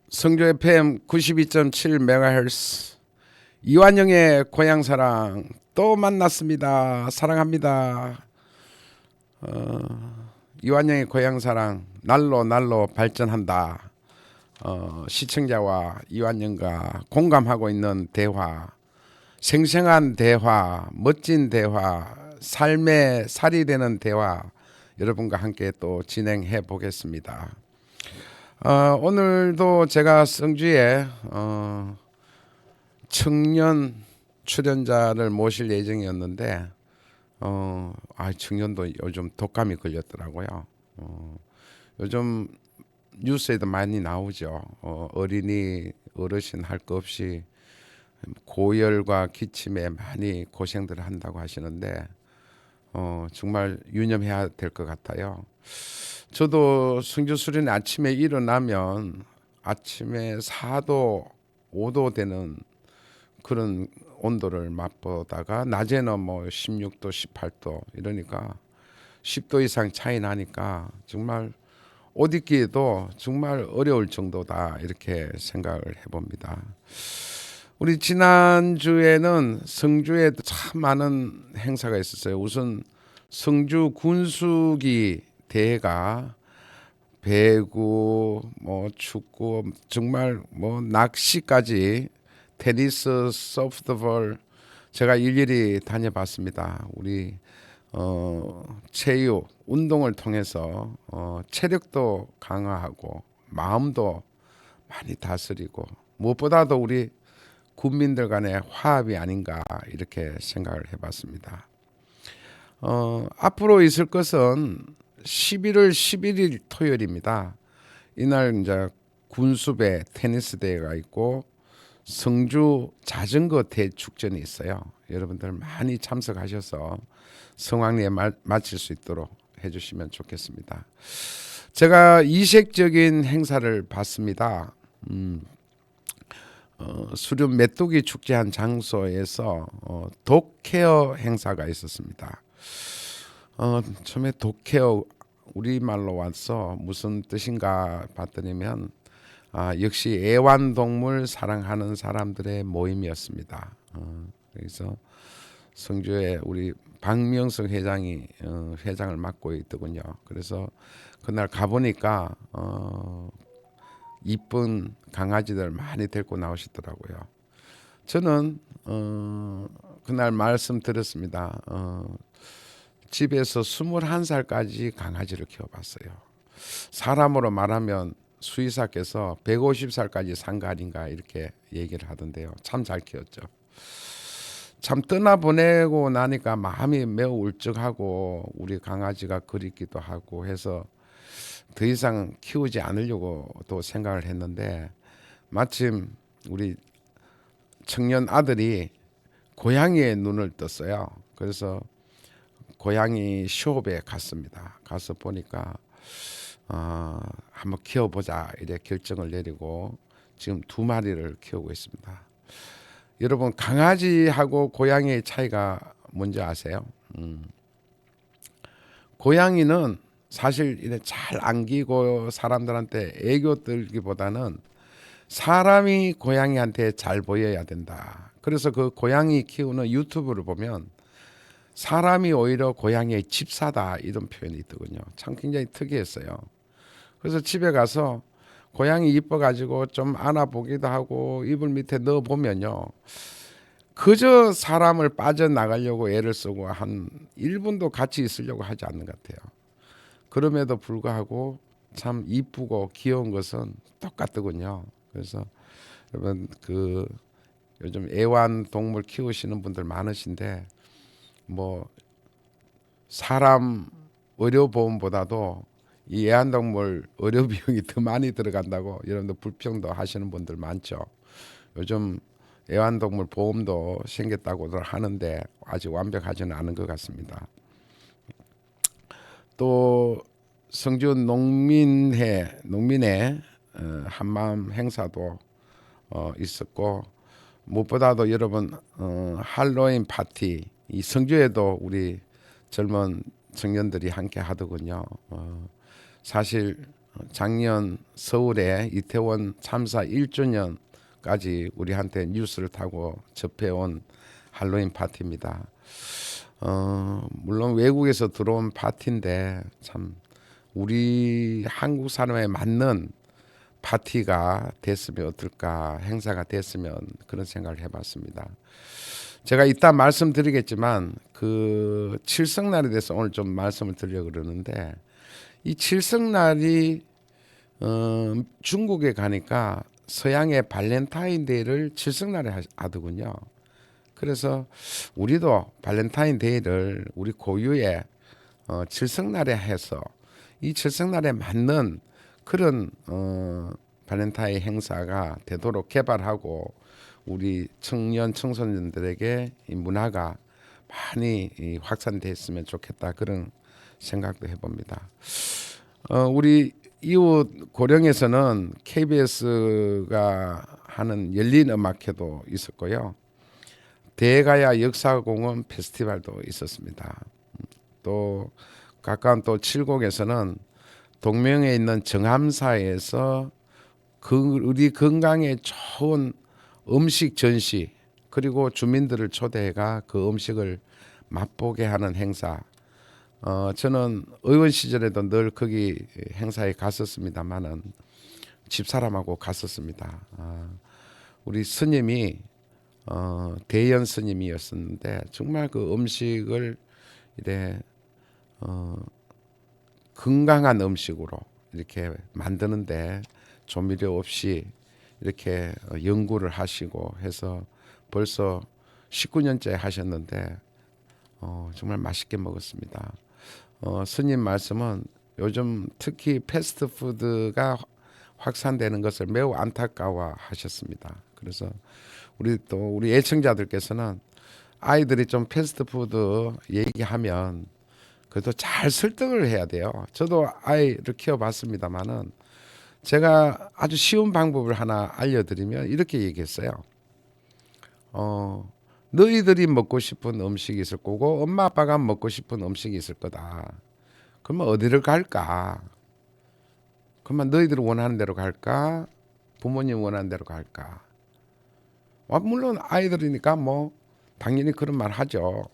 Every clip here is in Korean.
성주 FM 92.7MHz 이완영의 고향사랑 또 만났습니다. 사랑합니다. 이완영의 고향사랑 날로 발전한다. 시청자와 이완영과 공감하고 있는 대화, 생생한 대화, 멋진 대화, 삶의 살이 되는 대화 여러분과 함께 또 진행해 보겠습니다. 오늘도 제가 성주에 청년 출연자를 모실 예정이었는데 청년도 요즘 독감이 걸렸더라고요. 요즘 뉴스에도 많이 나오죠. 어린이 어르신 할 거 없이 고열과 기침에 많이 고생들을 한다고 하시는데 정말 유념해야 될 것 같아요. 저도 성주 수련회 아침에 일어나면 아침에 4도 5도 되는 그런 온도를 맛보다가 낮에는 뭐 16도 18도 이러니까 10도 이상 차이 나니까 정말 옷 입기에도 정말 어려울 정도다 이렇게 생각을 해봅니다. 우리 지난주에는 성주에 참 많은 행사가 있었어요. 우선 성주 군수기 대회가 배구, 뭐 축구, 정말 뭐 낚시까지 테니스, 소프트볼 제가 일일이 다녀봤습니다. 우리 체육, 운동을 통해서 체력도 강화하고 마음도 많이 다스리고 무엇보다도 우리 국민들 간의 화합이 아닌가 이렇게 생각을 해봤습니다. 앞으로 있을 것은 11월 11일 토요일입니다. 이날 이제 군수배 테니스 대회가 있고 성주 자전거 대축전이 있어요. 여러분들 많이 참석하셔서 성황리에 마칠 수 있도록 해주시면 좋겠습니다. 제가 이색적인 행사를 봤습니다. 수련 메뚜기 축제한 장소에서 독케어 행사가 있었습니다. 처음에 독케어 우리말로 와서 무슨 뜻인가 봤더니면 역시 애완동물 사랑하는 사람들의 모임이었습니다. 그래서 성주에 우리 박명석 회장이 회장을 맡고 있더군요. 그래서 그날 가보니까 이쁜 강아지들 많이 데리고 나오시더라고요. 저는 그날 말씀 드렸습니다. 집에서 21살까지 강아지를 키워봤어요. 사람으로 말하면 수의사께서 150살까지 산 거 아닌가 이렇게 얘기를 하던데요. 참 잘 키웠죠. 참 떠나보내고 나니까 마음이 매우 울적하고 우리 강아지가 그립기도 하고 해서 더 이상 키우지 않으려고 또 생각을 했는데 마침 우리 청년 아들이 고양이에 눈을 떴어요. 그래서 고양이 숍에 갔습니다. 가서 보니까 한번 키워보자 이래 결정을 내리고 지금 2마리를 키우고 있습니다. 여러분 강아지하고 고양이의 차이가 뭔지 아세요? 고양이는 사실 이래 잘 안기고 사람들한테 애교 떨기보다는 사람이 고양이한테 잘 보여야 된다. 그래서 그 고양이 키우는 유튜브를 보면 사람이 오히려 고양이의 집사다 이런 표현이 있더군요. 참 굉장히 특이했어요. 그래서 집에 가서 고양이 이뻐가지고 좀 안아보기도 하고 이불 밑에 넣어보면요. 그저 사람을 빠져나가려고 애를 쓰고 한 1분도 같이 있으려고 하지 않는 것 같아요. 그럼에도 불구하고 참 이쁘고 귀여운 것은 똑같더군요. 그래서 여러분 요즘 애완동물 키우시는 분들 많으신데 뭐 사람 의료보험보다도 이 애완동물 의료 비용이 더 많이 들어간다고 여러분들 불평도 하시는 분들 많죠. 요즘 애완동물 보험도 생겼다고들 하는데 아직 완벽하지는 않은 것 같습니다. 또 성주 농민의 한마음 행사도 있었고 무엇보다도 여러분 할로윈 파티 이 성주에도 우리 젊은 청년들이 함께 하더군요. 사실 작년 서울에 이태원 참사 1주년까지 우리한테 뉴스를 타고 접해온 할로윈 파티입니다. 물론 외국에서 들어온 파티인데 참 우리 한국 사람에 맞는 파티가 됐으면 어떨까, 행사가 됐으면 그런 생각을 해봤습니다. 제가 이따 말씀드리겠지만 그 칠성날에 대해서 오늘 좀 말씀을 드리려고 그러는데, 이 칠성날이 중국에 가니까 서양의 발렌타인데이를 칠성날에 하더군요. 그래서 우리도 발렌타인데이를 우리 고유의 칠성날에 해서 이 칠성날에 맞는 그런 발렌타인 행사가 되도록 개발하고 우리 청년 청소년들에게 이 문화가 많이 확산됐으면 좋겠다, 그런 생각도 해봅니다. 우리 이웃 고령에서는 KBS가 하는 열린 음악회도 있었고요. 대가야 역사공원 페스티벌도 있었습니다. 또 가까운 또 칠곡에서는 동명에 있는 정함사에서 우리 건강에 좋은 음식 전시, 그리고 주민들을 초대해가 그 음식을 맛보게 하는 행사. 저는 의원 시절에도 늘 거기 행사에 갔었습니다만은 집사람하고 갔었습니다. 우리 스님이 대연 스님이었었는데 정말 그 음식을 이래 건강한 음식으로 이렇게 만드는데 조미료 없이 이렇게 연구를 하시고 해서 벌써 19년째 하셨는데 정말 맛있게 먹었습니다. 스님 말씀은 요즘 특히 패스트푸드가 확산되는 것을 매우 안타까워 하셨습니다. 그래서 우리 애청자들께서는 아이들이 좀 패스트푸드 얘기하면 그래도 잘 설득을 해야 돼요. 저도 아이를 키워봤습니다만은 제가 아주 쉬운 방법을 하나 알려드리면 이렇게 얘기했어요. 너희들이 먹고 싶은 음식이 있을 거고 엄마 아빠가 먹고 싶은 음식이 있을 거다. 그러면 어디를 갈까? 그러면 너희들이 원하는 대로 갈까? 부모님 원하는 대로 갈까? 물론 아이들이니까 뭐 당연히 그런 말 하죠.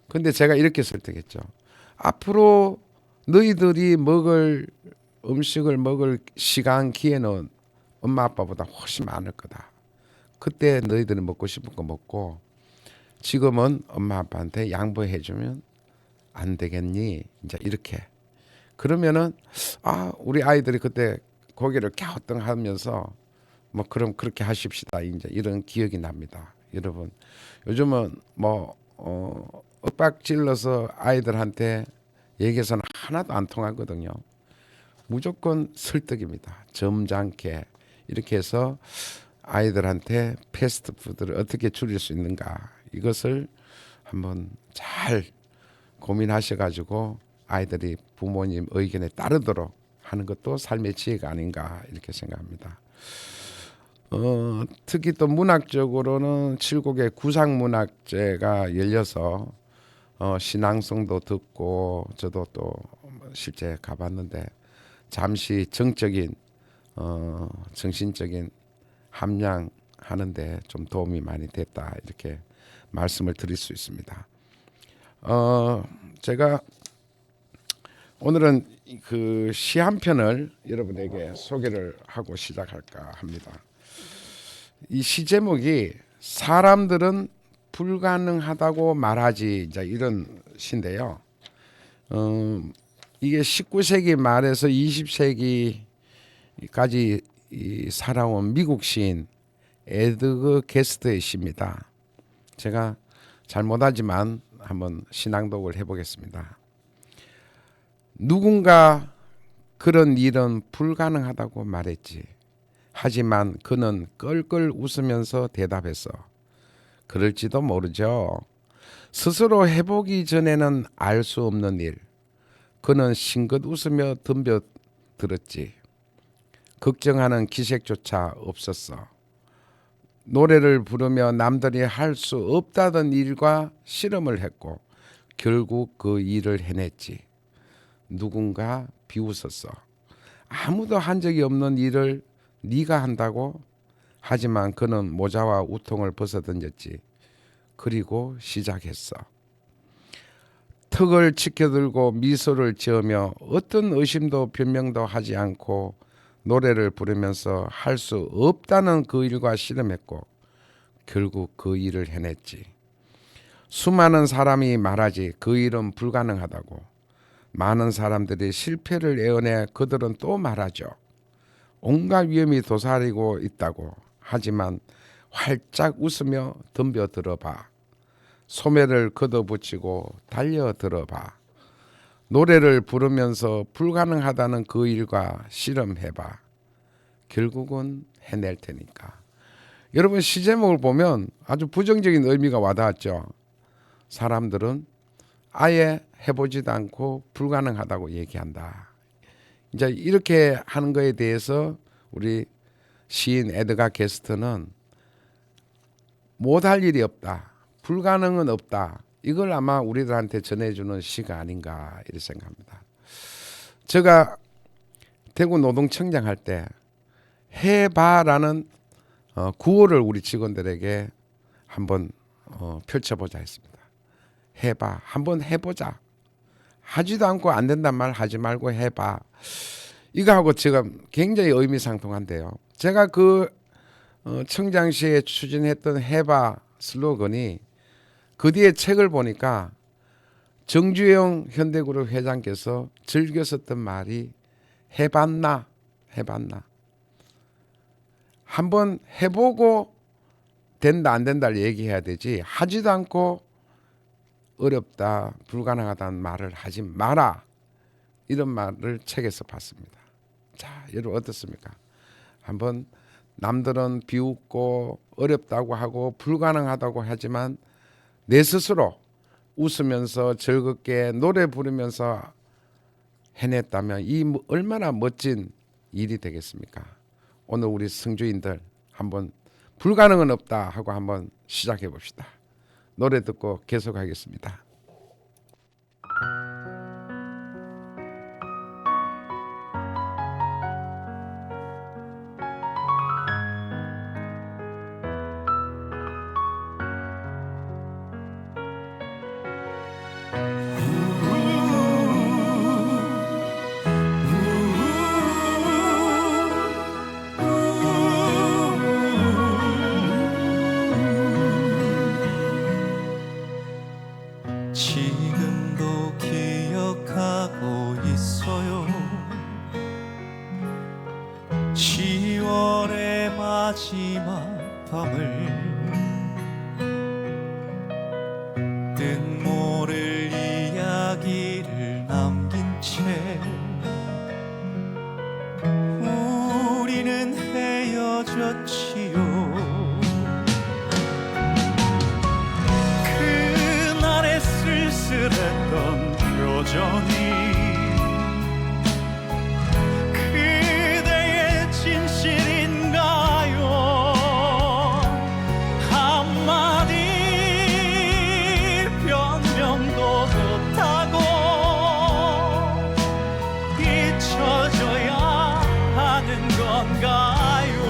근데 제가 이렇게 설득했죠. 앞으로 너희들이 먹을 음식을 먹을 시간, 기회는 엄마 아빠보다 훨씬 많을 거다. 그때 너희들이 먹고 싶은 거 먹고 지금은 엄마 아빠한테 양보해주면 안 되겠니? 이제 이렇게. 그러면은 우리 아이들이 그때 고개를 갸우뚱하면서 뭐 그럼 그렇게 하십시다, 이제 이런 기억이 납니다. 여러분, 요즘은 뭐 윽박 질러서 아이들한테 얘기해서는 하나도 안 통하거든요. 무조건 설득입니다. 점잖게 이렇게 해서 아이들한테 패스트푸드를 어떻게 줄일 수 있는가, 이것을 한번 잘 고민하셔가지고 아이들이 부모님 의견에 따르도록 하는 것도 삶의 지혜가 아닌가, 이렇게 생각합니다. 특히 또 문학적으로는 칠곡의 구상문학제가 열려서 신앙송도 듣고 저도 또 실제 가봤는데 잠시 정적인 정신적인 함량하는데 좀 도움이 많이 됐다, 이렇게 말씀을 드릴 수 있습니다. 제가 오늘은 그 시 한 편을 여러분에게 소개를 하고 시작할까 합니다. 이 시 제목이 사람들은 불가능하다고 말하지, 이제 이런 시인데요. 이게 19세기 말에서 20세기까지 살아온 미국 시인 에드거 게스트의 시입니다. 제가 잘 못하지만 한번 시낭독을 해보겠습니다. 누군가 그런 일은 불가능하다고 말했지. 하지만 그는 껄껄 웃으면서 대답했어. 그럴지도 모르죠. 스스로 해보기 전에는 알 수 없는 일. 그는 싱긋 웃으며 덤벼들었지. 걱정하는 기색조차 없었어. 노래를 부르며 남들이 할 수 없다던 일과 실험을 했고 결국 그 일을 해냈지. 누군가 비웃었어. 아무도 한 적이 없는 일을 네가 한다고? 하지만 그는 모자와 우통을 벗어던졌지. 그리고 시작했어. 턱을 치켜들고 미소를 지으며 어떤 의심도 변명도 하지 않고 노래를 부르면서 할 수 없다는 그 일과 씨름했고 결국 그 일을 해냈지. 수많은 사람이 말하지 그 일은 불가능하다고. 많은 사람들이 실패를 애원해 그들은 또 말하죠. 온갖 위험이 도사리고 있다고. 하지만 활짝 웃으며 덤벼들어봐. 소매를 걷어붙이고 달려들어봐. 노래를 부르면서 불가능하다는 그 일과 씨름해봐. 결국은 해낼 테니까. 여러분, 시 제목을 보면 아주 부정적인 의미가 와닿았죠. 사람들은 아예 해보지도 않고 불가능하다고 얘기한다. 이제 이렇게 하는 거에 대해서 우리 시인 에드가 게스트는 못할 일이 없다. 불가능은 없다. 이걸 아마 우리들한테 전해주는 시가 아닌가 이렇게 생각합니다. 제가 대구 노동청장 할 때 해봐라는 구호를 우리 직원들에게 한번 펼쳐보자 했습니다. 해봐. 한번 해보자. 하지도 않고 안 된단 말 하지 말고 해봐. 이거하고 지금 굉장히 의미상통한데요. 제가 그 청장시에 추진했던 해봐 슬로건이 그 뒤에 책을 보니까 정주영 현대그룹 회장께서 즐겨 썼던 말이 해봤나? 해봤나? 한번 해보고 된다 안 된다를 얘기해야 되지 하지도 않고 어렵다 불가능하다는 말을 하지 마라. 이런 말을 책에서 봤습니다. 자, 여러분 어떻습니까? 한번 남들은 비웃고 어렵다고 하고 불가능하다고 하지만 내 스스로 웃으면서 즐겁게 노래 부르면서 해냈다면 이 얼마나 멋진 일이 되겠습니까? 오늘 우리 성주인들 한번 불가능은 없다 하고 한번 시작해 봅시다. 노래 듣고 계속하겠습니다. 지금도 기억하고 있어요. 10월의 마지막 밤을 뜻 모를 이야기를 남긴 채 우리는 헤어졌지요. 쓸쓸했던 표정이 그대의 진실인가요? 한마디 변명도 못하고 잊혀져야 하는 건가요?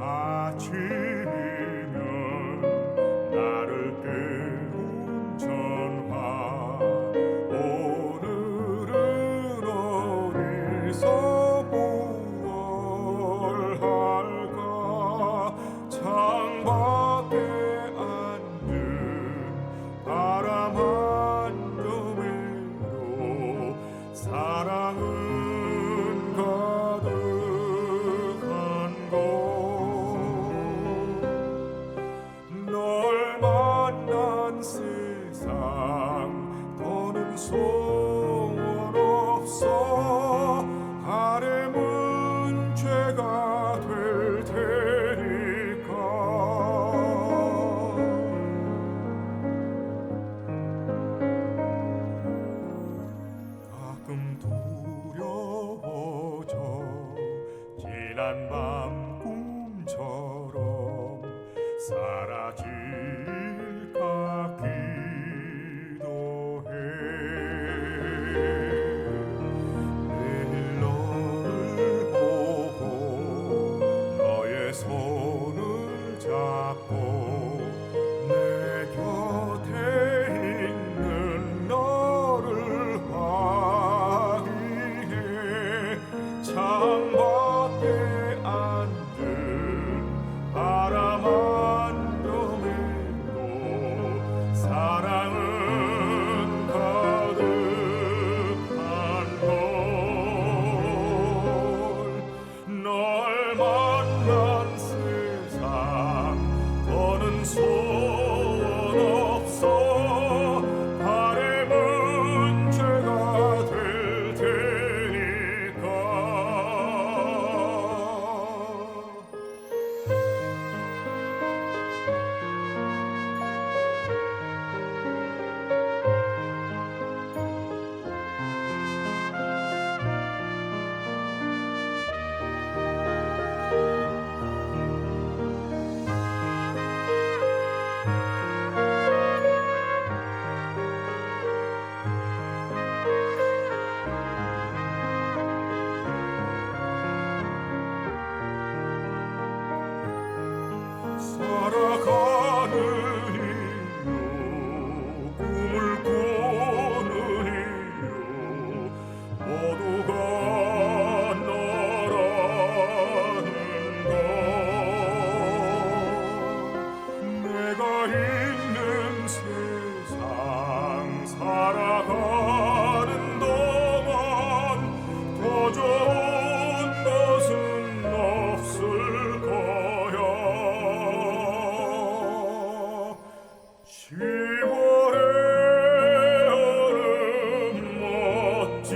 아침이면 나를 깨운 전화 오늘은 어디서 무얼 할까 창밖에 앉은 바람 한 점으로 사랑은 가득한 곳 널 만난 세상 더는 소원 없어 바람은 죄가 될 테니까 가끔 두려워져 지난 밤 꿈처럼 사라질까 기도해 내일 너를 보고 너의 손을 잡고 내 곁에 있는 너를 확인해 창밖에 앉은 바람 한 점에도 사랑은 가득한 걸널 만난 세상 더는 소원 없어 바람은 죄가 될 테니까 살아가는 이유 꿈을 꾸는 이유 모두가 너라는 것 내가 있는 세상 살아가는 동안 더 좋은 것은 없을 거야 10월의 얼음 멋진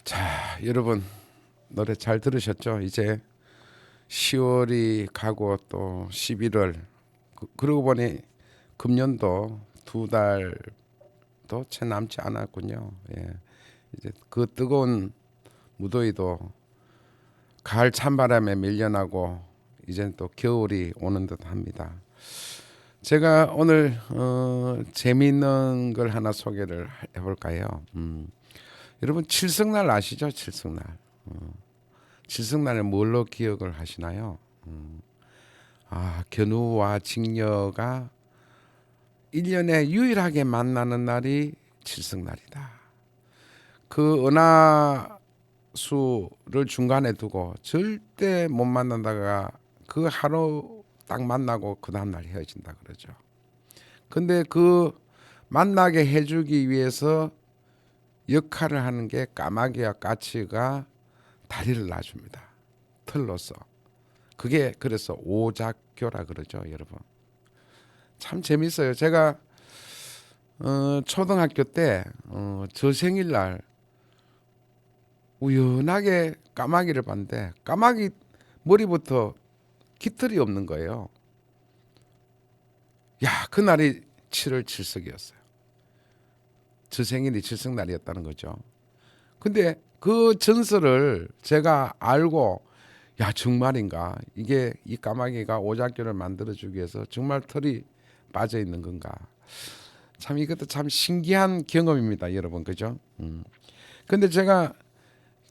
자, 여러분 노래 잘 들으셨죠? 이제 10월이 가고 또 11월 그러고 보니 금년도 2달도 채 남지 않았군요. 예. 이제 그 뜨거운 무더위도 가을 찬바람에 밀려나고 이젠 또 겨울이 오는 듯합니다. 제가 오늘 재미있는 걸 하나 소개를 해볼까요? 여러분 칠성날 아시죠? 칠성날. 칠성날에 뭘로 기억을 하시나요? 견우와 직녀가 1년에 유일하게 만나는 날이 칠성날이다. 그 은하수를 중간에 두고 절대 못 만난다가 그 하루 딱 만나고 그 다음날 헤어진다 그러죠. 근데 그 만나게 해주기 위해서 역할을 하는 게 까마귀와 까치가 다리를 놔줍니다. 틀로서. 그게 그래서 오작교라 그러죠, 여러분. 참 재밌어요. 제가 초등학교 때 저 생일날 우연하게 까마귀를 봤는데 까마귀 머리부터 깃털이 없는 거예요. 야, 그날이 7월 7석이었어요. 저 생일이 칠성날이었다는 거죠. 근데 그 전설을 제가 알고 야 정말인가 이게 이 까마귀가 오작교를 만들어주기 위해서 정말 털이 빠져 있는 건가. 참 이것도 참 신기한 경험입니다, 여러분, 그죠? 근데 제가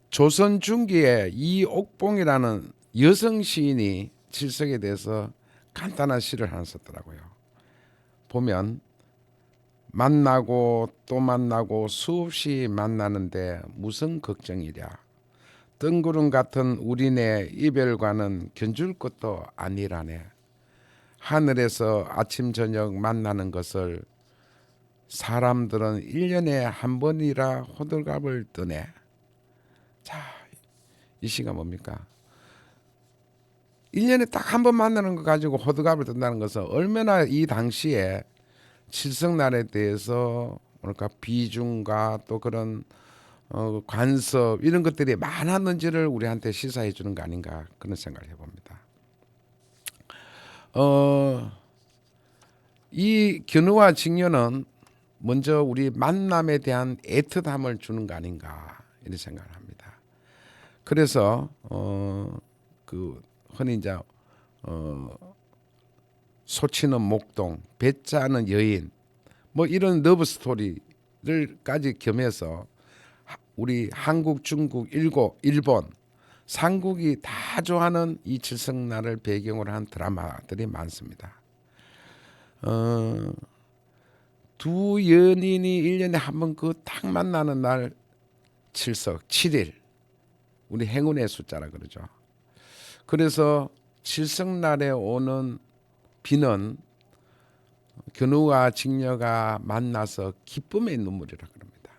조선 중기에 이옥봉이라는 여성 시인이 칠석에 대해서 간단한 시를 하나 썼더라고요. 보면 만나고 또 만나고 수없이 만나는데 무슨 걱정이랴. 뜬구름 같은 우리네 이별과는 견줄 것도 아니라네. 하늘에서 아침 저녁 만나는 것을 사람들은 1년에 한 번이라 호들갑을 떠네. 자, 이 시가 뭡니까? 1년에 딱 한 번 만나는 거 가지고 호들갑을 뜬다는 것은 얼마나 이 당시에 칠성날에 대해서 뭐랄까 비중과 또 그런 관습 이런 것들이 많았는지를 우리한테 시사해 주는 거 아닌가 그런 생각을 해봅니다. 이 견우와 직녀는 먼저 우리 만남에 대한 애틋함을 주는 거 아닌가 이런 생각을 합니다. 그래서 그 흔히 이제 소치는 목동, 배짜는 여인, 뭐 이런 러브 스토리를까지 겸해서 우리 한국, 중국, 일본 삼국이 다 좋아하는 이 칠성날을 배경으로 한 드라마들이 많습니다. 두 연인이 1년에 한 번 그 딱 만나는 날 칠석 7일 우리 행운의 숫자라 그러죠. 그래서 칠성날에 오는 비는 견우와 직녀가 만나서 기쁨의 눈물이라 그럽니다.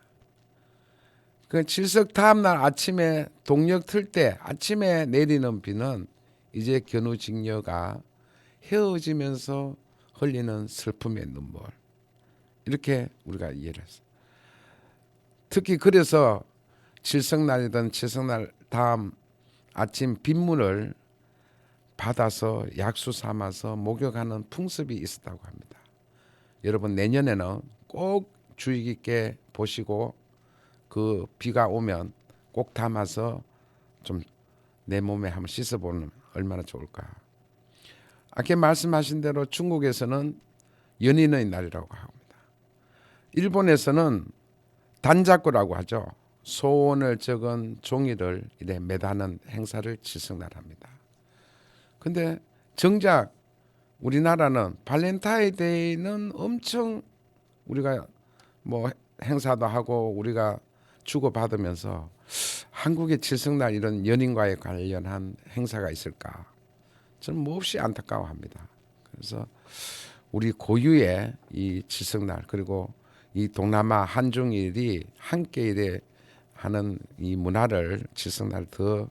그 칠석 다음 날 아침에 동력 틀 때 아침에 내리는 비는 이제 견우 직녀가 헤어지면서 흘리는 슬픔의 눈물. 이렇게 우리가 이해를 했어요. 특히 그래서 칠성날이든 칠성날 다음 아침 빗물을 받아서 약수 삼아서 목욕하는 풍습이 있었다고 합니다. 여러분 내년에는 꼭 주의 깊게 보시고 그 비가 오면 꼭 담아서 좀 내 몸에 한번 씻어보면 얼마나 좋을까. 아까 말씀하신 대로 중국에서는 연인의 날이라고 합니다. 일본에서는 단자꾸라고 하죠. 소원을 적은 종이를 이래 매다는 행사를 칠성날 합니다. 근데 정작 우리나라는 발렌타인데이는 엄청 우리가 뭐 행사도 하고 우리가 주고받으면서 한국의 칠성날 이런 연인과에 관련한 행사가 있을까? 저는 몹시 안타까워합니다. 그래서 우리 고유의 이 칠성날 그리고 이 동남아 한중일이 함께 이래 하는 이 문화를 칠성날 더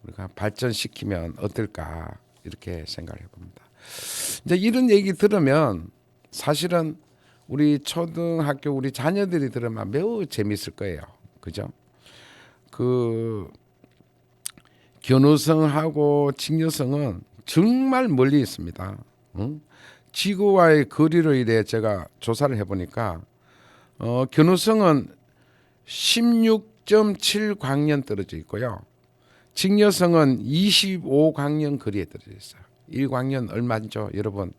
우리가 발전시키면 어떨까 이렇게 생각을 해봅니다. 이제 이런 얘기 들으면 사실은 우리 초등학교 우리 자녀들이 들으면 매우 재미있을 거예요. 그죠? 그 견우성하고 직녀성은 정말 멀리 있습니다. 지구와의 거리를 이래 제가 조사를 해보니까 견우성은 16.7광년 떨어져 있고요. 직녀성은 25광년 거리에 떨어져 있어요. 1광년 얼마죠? 여러분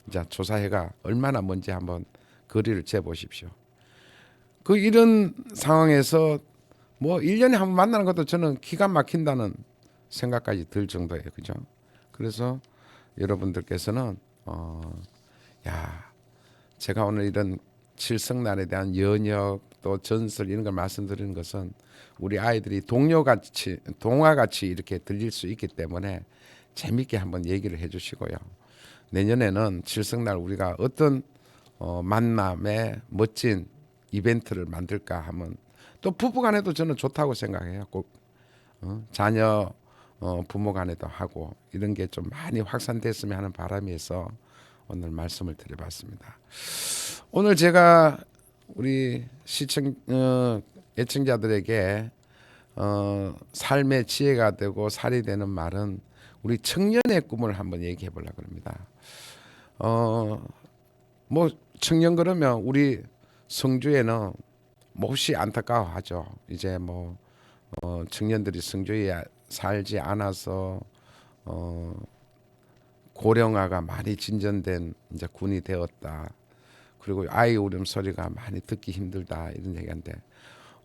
이제 조사해가 얼마나 먼지 한번 거리를 재보십시오. 그 이런 상황에서 뭐 1년에 한 번 만나는 것도 저는 기가 막힌다는 생각까지 들 정도예요. 그죠? 그래서 여러분들께서는 야, 제가 오늘 이런 칠성날에 대한 연역 또 전설 이런 걸 말씀드리는 것은 우리 아이들이 동화같이 이렇게 들릴 수 있기 때문에 재밌게 한번 얘기를 해주시고요. 내년에는 칠성날 우리가 어떤 만남의 멋진 이벤트를 만들까 하면 또 부부간에도 저는 좋다고 생각해요. 꼭 자녀 부모간에도 하고 이런 게 좀 많이 확산됐으면 하는 바람에서 오늘 말씀을 드려봤습니다. 오늘 제가 우리 애청자들에게 삶의 지혜가 되고 살이 되는 말은 우리 청년의 꿈을 한번 얘기해 보려고 합니다. 뭐 청년 그러면 우리 성주에는 몹시 안타까워하죠. 이제 뭐 청년들이 성주에 살지 않아서 고령화가 많이 진전된 이제 군이 되었다. 그리고 아이 울음소리가 많이 듣기 힘들다 이런 얘기인데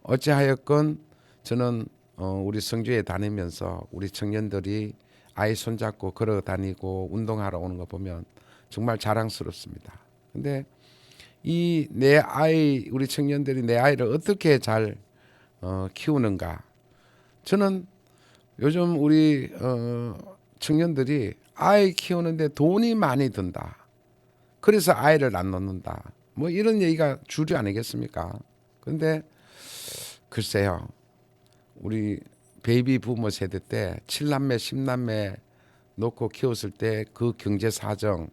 어찌하였건 저는 우리 성주에 다니면서 우리 청년들이 아이 손잡고 걸어 다니고 운동하러 오는 거 보면 정말 자랑스럽습니다. 근데 이 내 아이 우리 청년들이 내 아이를 어떻게 잘 키우는가? 저는 요즘 우리 청년들이 아이 키우는데 돈이 많이 든다. 그래서 아이를 안 낳는다. 뭐 이런 얘기가 주류 아니겠습니까? 근데 글쎄요. 우리 베이비 부모 세대 때 7남매 10남매 놓고 키웠을 때 그 경제 사정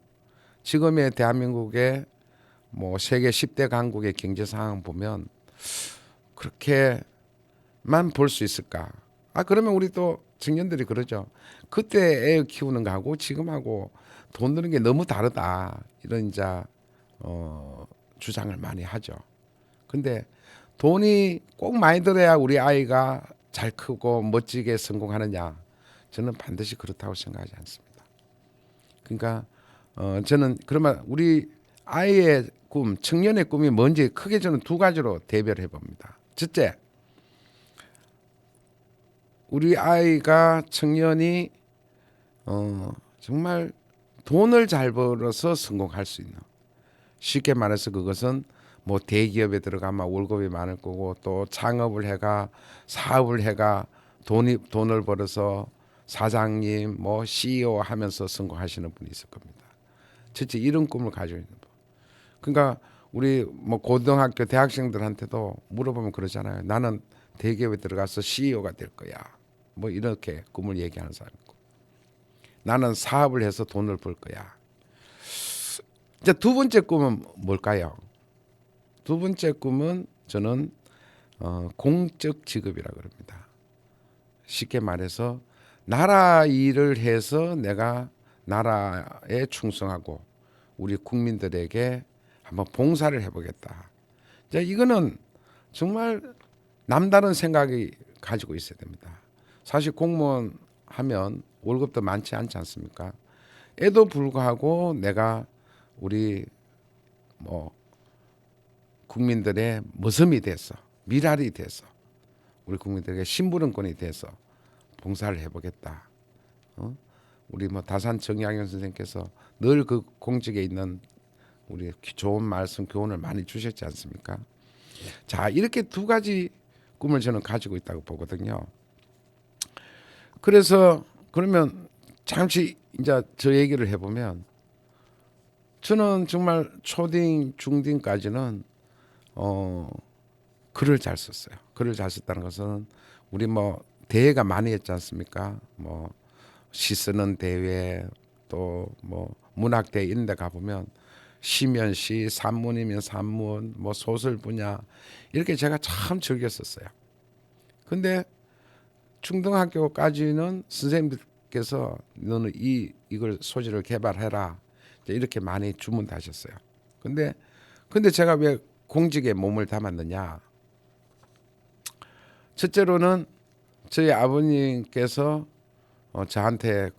지금의 대한민국의 뭐 세계 10대 강국의 경제 상황 보면 그렇게만 볼 수 있을까? 그러면 우리 또 청년들이 그러죠. 그때 애 키우는 거하고 지금하고 돈 드는 게 너무 다르다. 이런 이제 주장을 많이 하죠. 근데 돈이 꼭 많이 들어야 우리 아이가 잘 크고 멋지게 성공하느냐? 저는 반드시 그렇다고 생각하지 않습니다. 그러니까 저는 그러면 우리 아이의 꿈, 청년의 꿈이 뭔지 크게 저는 두 가지로 대별해 봅니다. 첫째, 우리 아이가 청년이 정말 돈을 잘 벌어서 성공할 수 있는, 쉽게 말해서 그것은 뭐 대기업에 들어가면 월급이 많을 거고 또 창업을 해가 사업을 해가 돈을 벌어서 사장님 뭐 CEO 하면서 성공하시는 분이 있을 겁니다. 첫째 이런 꿈을 가지고 있는 분. 그러니까 우리 뭐 고등학교 대학생들한테도 물어보면 그러잖아요. 나는 대기업에 들어가서 CEO가 될 거야. 뭐 이렇게 꿈을 얘기하는 사람 있고, 나는 사업을 해서 돈을 벌 거야. 이제 두 번째 꿈은 뭘까요? 두 번째 꿈은 저는 공적 직업이라 그럽니다. 쉽게 말해서 나라 일을 해서 내가 나라에 충성하고 우리 국민들에게 한번 봉사를 해보겠다. 이제 이거는 정말 남다른 생각이 가지고 있어야 됩니다. 사실 공무원 하면 월급도 많지 않지 않습니까? 에도 불구하고 내가 우리 뭐 국민들의 머슴이 돼서 미랄이 돼서 우리 국민들에게 심부름꾼이 돼서 봉사를 해보겠다. 우리 뭐 다산 정약용 선생님께서 늘 그 공직에 있는 우리 좋은 말씀 교훈을 많이 주셨지 않습니까? 자, 이렇게 두 가지 꿈을 저는 가지고 있다고 보거든요. 그래서 그러면 잠시 이제 저 얘기를 해보면 저는 정말 초딩 중딩까지는 글을 잘 썼어요. 글을 잘 썼다는 것은 우리 뭐 대회가 많이 했지 않습니까? 뭐 시 쓰는 대회 또 뭐 문학대회 이런 데 가보면 시면 시, 산문이면 산문, 뭐 소설 분야 이렇게 제가 참 즐겼었어요. 근데 중등학교까지는 선생님들께서 너는 이걸 소재를 개발해라 이렇게 많이 주문하셨어요. 근데 제가 왜 공직에 몸을 담았느냐? 첫째로는 저희 아버님께서 저한테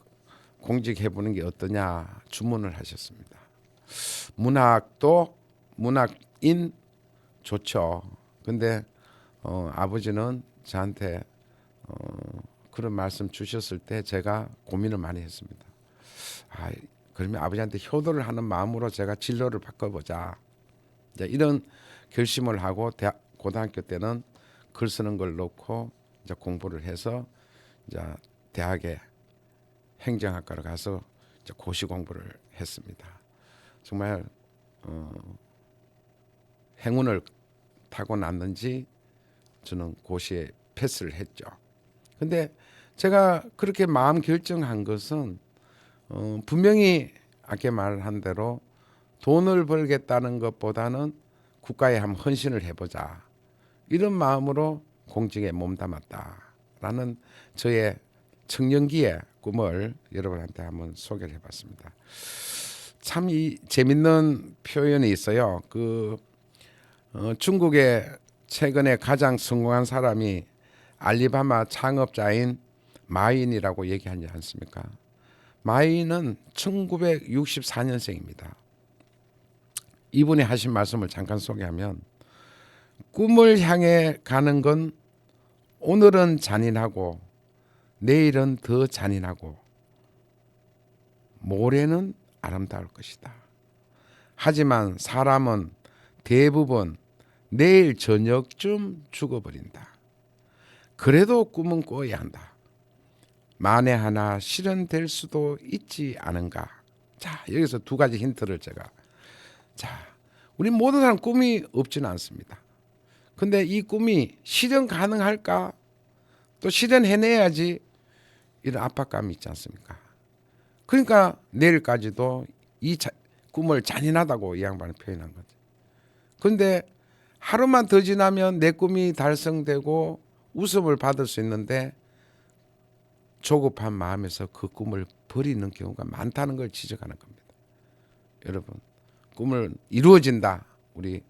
공직 해보는 게 어떠냐 주문을 하셨습니다. 문학인 좋죠. 근데 아버지는 저한테 그런 말씀 주셨을 때 제가 고민을 많이 했습니다. 그러면 아버지한테 효도를 하는 마음으로 제가 진로를 바꿔보자. 이제 이런 결심을 하고 고등학교 때는 글 쓰는 걸 놓고 이제 공부를 해서 이제 대학에 행정학과로 가서 이제 고시 공부를 했습니다. 정말 행운을 타고났는지 저는 고시에 패스를 했죠. 근데 제가 그렇게 마음 결정한 것은 분명히 아까 말한 대로 돈을 벌겠다는 것보다는 국가에 한번 헌신을 해보자. 이런 마음으로 공직에 몸담았다라는 저의 청년기의 꿈을 여러분한테 한번 소개를 해봤습니다. 참 재밌는 표현이 있어요. 중국에 최근에 가장 성공한 사람이 알리바마 창업자인 마윈이라고 얘기하지 않습니까? 마윈은 1964년생입니다. 이분이 하신 말씀을 잠깐 소개하면 꿈을 향해 가는 건 오늘은 잔인하고 내일은 더 잔인하고 모레는 아름다울 것이다. 하지만 사람은 대부분 내일 저녁쯤 죽어버린다. 그래도 꿈은 꿔야 한다. 만에 하나 실현될 수도 있지 않은가. 자, 여기서 두 가지 힌트를 제가. 자, 우리 모든 사람 꿈이 없지는 않습니다. 근데 이 꿈이 실현 가능할까? 또 실현해내야지 이런 압박감이 있지 않습니까? 그러니까 내일까지도 이 꿈을 잔인하다고 이 양반을 표현한 거죠. 근데 하루만 더 지나면 내 꿈이 달성되고 웃음을 받을 수 있는데 조급한 마음에서 그 꿈을 버리는 경우가 많다는 걸 지적하는 겁니다. 여러분, 꿈을 이루어진다. 우리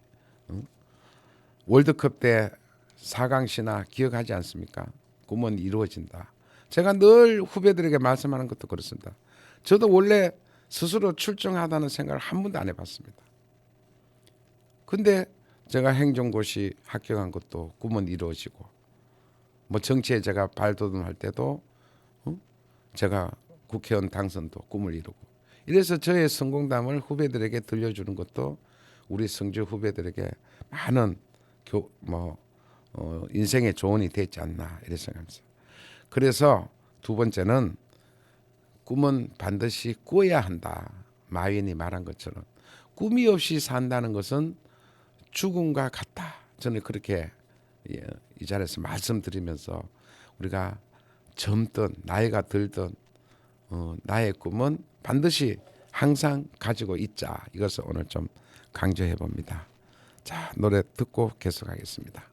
월드컵 때 4강 신화 기억하지 않습니까? 꿈은 이루어진다. 제가 늘 후배들에게 말씀하는 것도 그렇습니다. 저도 원래 스스로 출중하다는 생각을 한 번도 안 해봤습니다. 근데 제가 행정고시 합격한 것도 꿈은 이루어지고, 뭐 정치에 제가 발돋움할 때도 제가 국회의원 당선도 꿈을 이루고, 이래서 저의 성공담을 후배들에게 들려주는 것도 우리 성주 후배들에게 많은 인생의 조언이 되지 않나 이렇게 생각합니다. 그래서 두 번째는 꿈은 반드시 꿔야 한다. 마윈이 말한 것처럼 꿈이 없이 산다는 것은 죽음과 같다. 저는 그렇게 이 자리에서 말씀드리면서 우리가 젊든 나이가 들든 나의 꿈은 반드시 항상 가지고 있자. 이것을 오늘 좀 강조해 봅니다. 자, 노래 듣고 계속하겠습니다.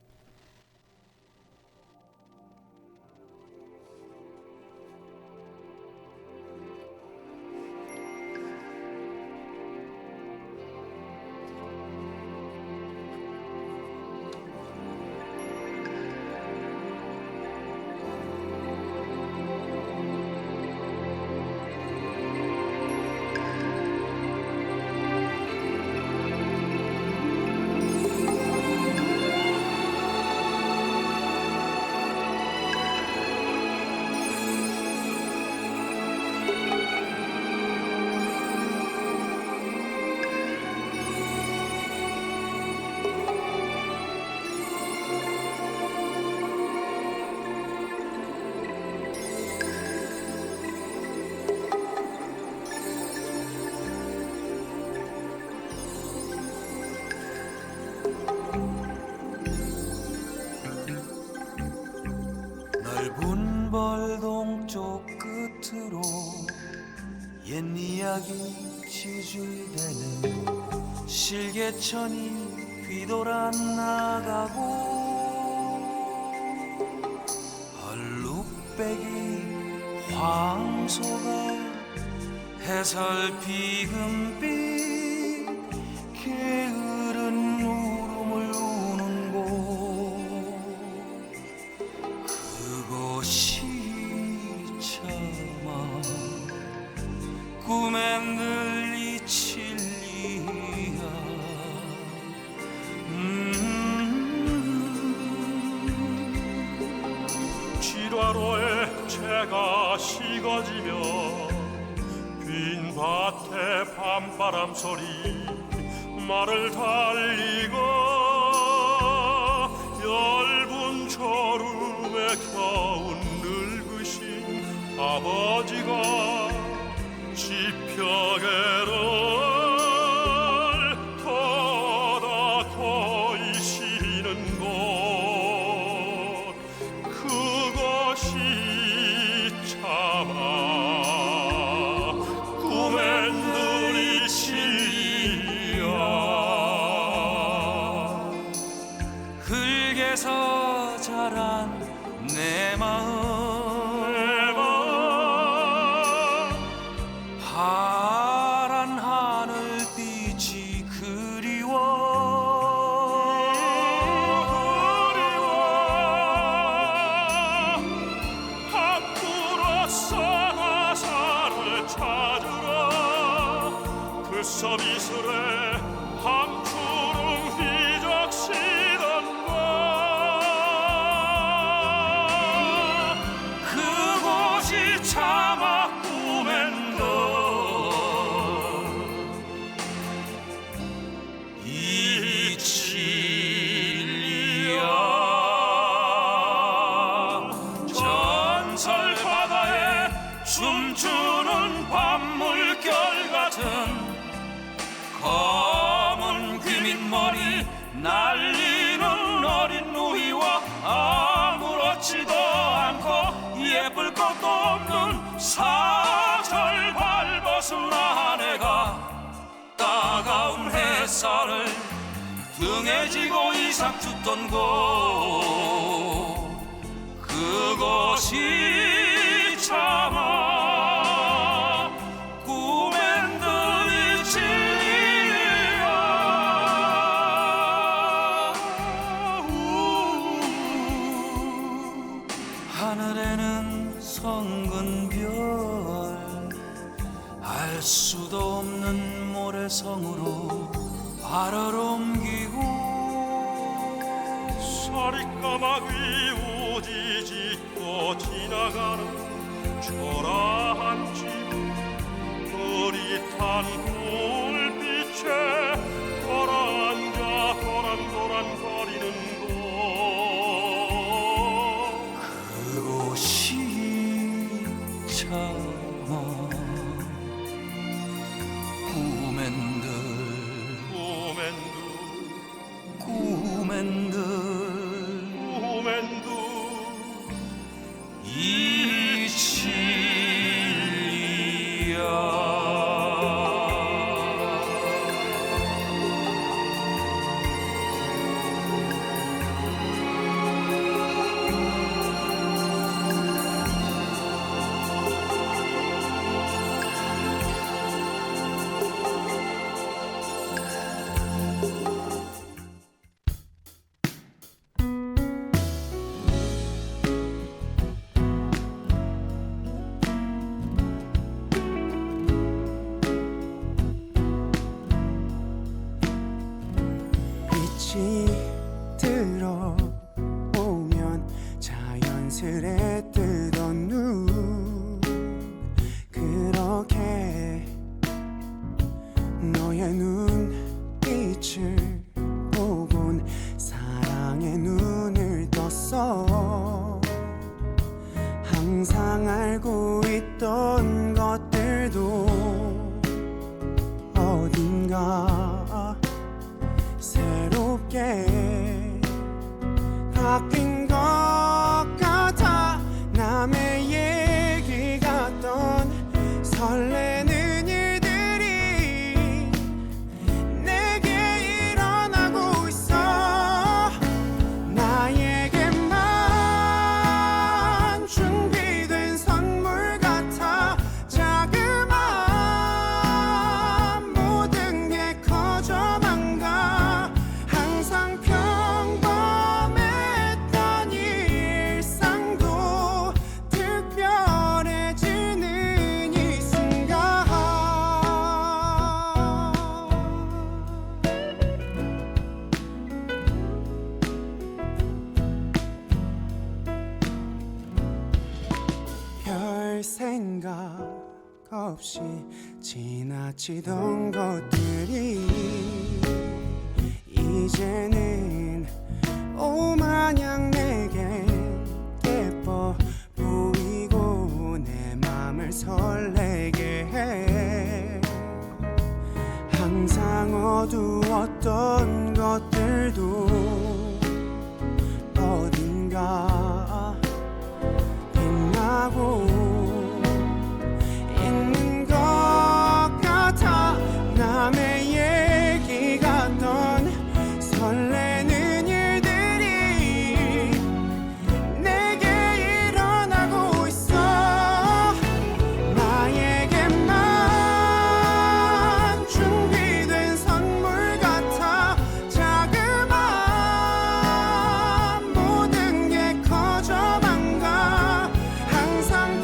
넓은 벌 동쪽 끝으로 옛 이야기 지줄대는 실개천이 휘돌아 나가고 얼룩배기 황소가 해설비금빛 게으른 울음을 우는 곳 그곳이 참아 꿈에 늘 이칠리야 지라로에 채가 식어지며 빈 밭에 밤바람 소리 말을 달리고 얇은 졸음에 겨운 늙으신 아버지가 지평에를 터다 거이시는 곳 그것이 참아 꿈의 눈이시야 흙에서 자란 내 마음 파란 찾으라 그 서비스레 함초롱 휘적시던 곳 그곳이 차마 꿈엔 것 이 진리야 전설 바다에 춤추는 밤물결 같은 검은 귀밑머리 날리는 어린 누이와 아무렇지도 않고 예쁠 것도 없는 사절 발벗은 아내가 따가운 햇살을 등에 지고 이삭 춥던 곳 그것이 차마 꿈엔 들이 진리야 하늘에는 성근 별 알 수도 없는 모래성으로 발을 옮기고 서리까마귀 오지 짓고 지나가는 초라한 집 흐릿한 불빛에 돌아앉아 도란도란거리는 곳 그곳이 차마 꿈엔들 꿈엔들 이 진리야 빛이 들어오면 자연스레 뜨던 눈 그렇게 너의 눈빛을 보곤 사랑의 눈을 떴어 항상 알고 있던 것들도 어딘가 새롭게 바뀐 것 같아 남의 얘기 같던 설레는 일들이 내게 일어나고 있어 나에게만 준비된 선물 같아 자그마한 모든 게 커져만 가 항상 평범했던 일상도 특별해지는 이 순간 별 생각 없이 지나치던 것들이 이제는 오마냥 내겐 예뻐 보이고 내 맘을 설레게 해 항상 어두웠던 것들도 어딘가 빛나고 있는 것 같아 남의 얘기 같던 설레는 일들이 내게 일어나고 있어 나에게만 준비된 선물 같아 자그마한 모든 게 커져만 가 항상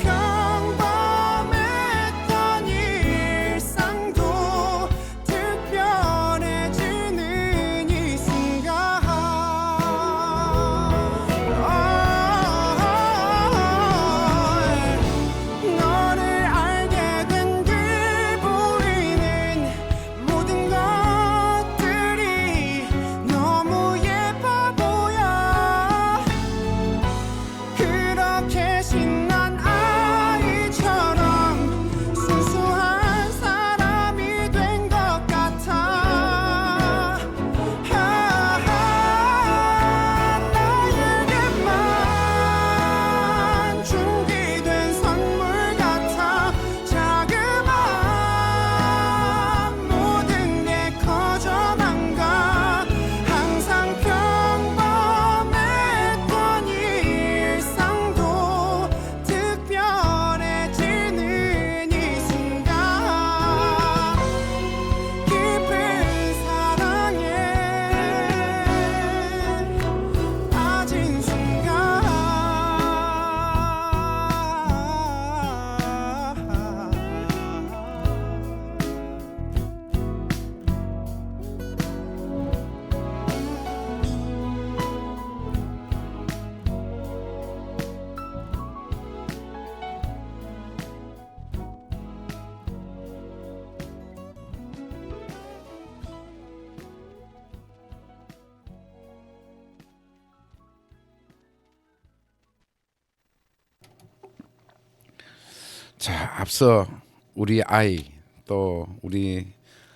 자, 앞서 우리 아이 또 우리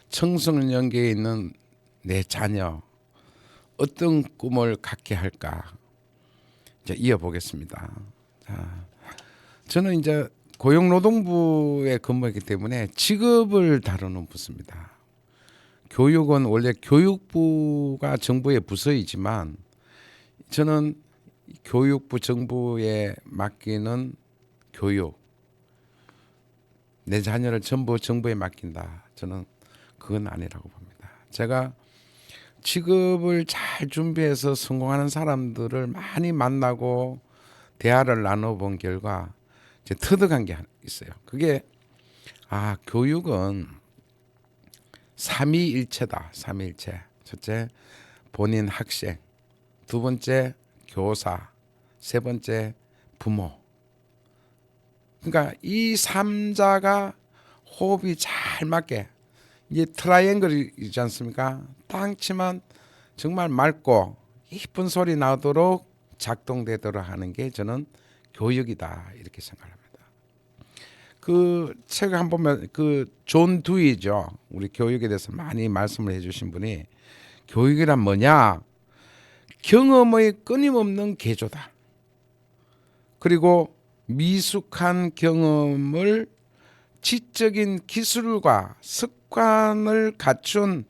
청소년기에 있는 내 자녀 어떤 꿈을 갖게 할까 이제 이어보겠습니다. 자, 저는 이제 고용노동부에 근무했기 때문에 직업을 다루는 부서입니다. 교육은 원래 교육부가 정부의 부서이지만 저는 교육부 정부에 맡기는 교육, 내 자녀를 전부 정부에 맡긴다. 저는 그건 아니라고 봅니다. 제가 직업을 잘 준비해서 성공하는 사람들을 많이 만나고 대화를 나눠본 결과 이제 터득한 게 있어요. 그게 교육은 삼위일체다. 삼위일체. 첫째 본인 학생, 두 번째 교사, 세 번째 부모. 그러니까 이 삼자가 호흡이 잘 맞게 이게 트라이앵글이지 않습니까? 딱 치면 정말 맑고 이쁜 소리 나도록 작동되도록 하는 게 저는 교육이다 이렇게 생각합니다. 그 책 한 보면 그 존 두이죠. 우리 교육에 대해서 많이 말씀을 해주신 분이 교육이란 뭐냐? 경험의 끊임없는 개조다. 그리고 미숙한 경험을 지적인 기술과 습관을 갖춘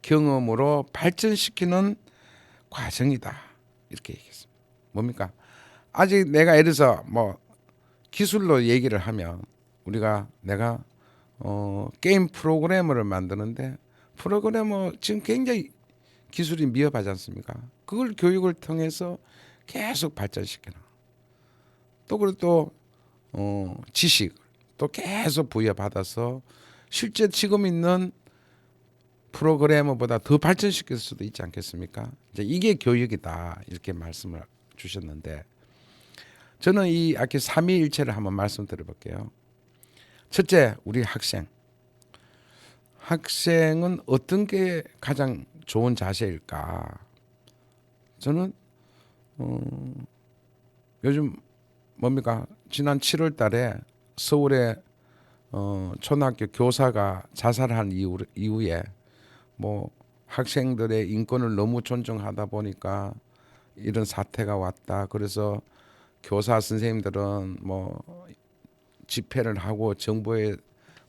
경험으로 발전시키는 과정이다. 이렇게 얘기했습니다. 뭡니까? 아직 내가 예를 들어서 뭐 기술로 얘기를 하면 내가 게임 프로그래머를 만드는데 프로그래머 지금 굉장히 기술이 미흡하지 않습니까? 그걸 교육을 통해서 계속 발전시키는 또 그리고 또 지식 또 계속 부여받아서 실제 지금 있는 프로그래머보다 더 발전시킬 수도 있지 않겠습니까? 이제 이게 교육이다 이렇게 말씀을 주셨는데 저는 이 아까 삼위일체를 한번 말씀드려볼게요. 첫째, 우리 학생은 어떤 게 가장 좋은 자세일까? 저는 요즘 뭡니까? 지난 7월 달에 서울에 초등학교 교사가 자살한 이후에 뭐 학생들의 인권을 너무 존중하다 보니까 이런 사태가 왔다. 그래서 교사 선생님들은 뭐 집회를 하고 정부에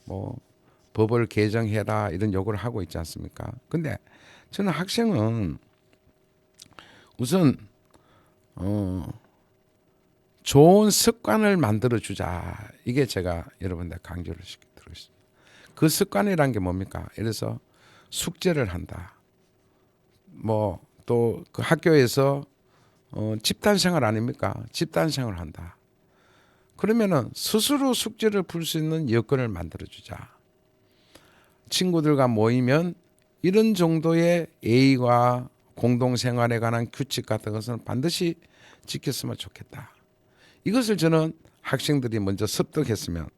뭐 법을 개정해라 이런 요구를 하고 있지 않습니까? 근데 저는 학생은 우선 좋은 습관을 만들어 주자. 이게 제가 여러분들 강조를 시켜드리고 있습니다. 그 습관이란 게 뭡니까? 예를 들어서 숙제를 한다. 뭐 또 그 학교에서 집단 생활 아닙니까? 집단 생활을 한다. 그러면은 스스로 숙제를 풀 수 있는 여건을 만들어 주자. 친구들과 모이면 이런 정도의 예의와 공동 생활에 관한 규칙 같은 것은 반드시 지켰으면 좋겠다. 이것을 저는 학생들이 먼저 습득했으면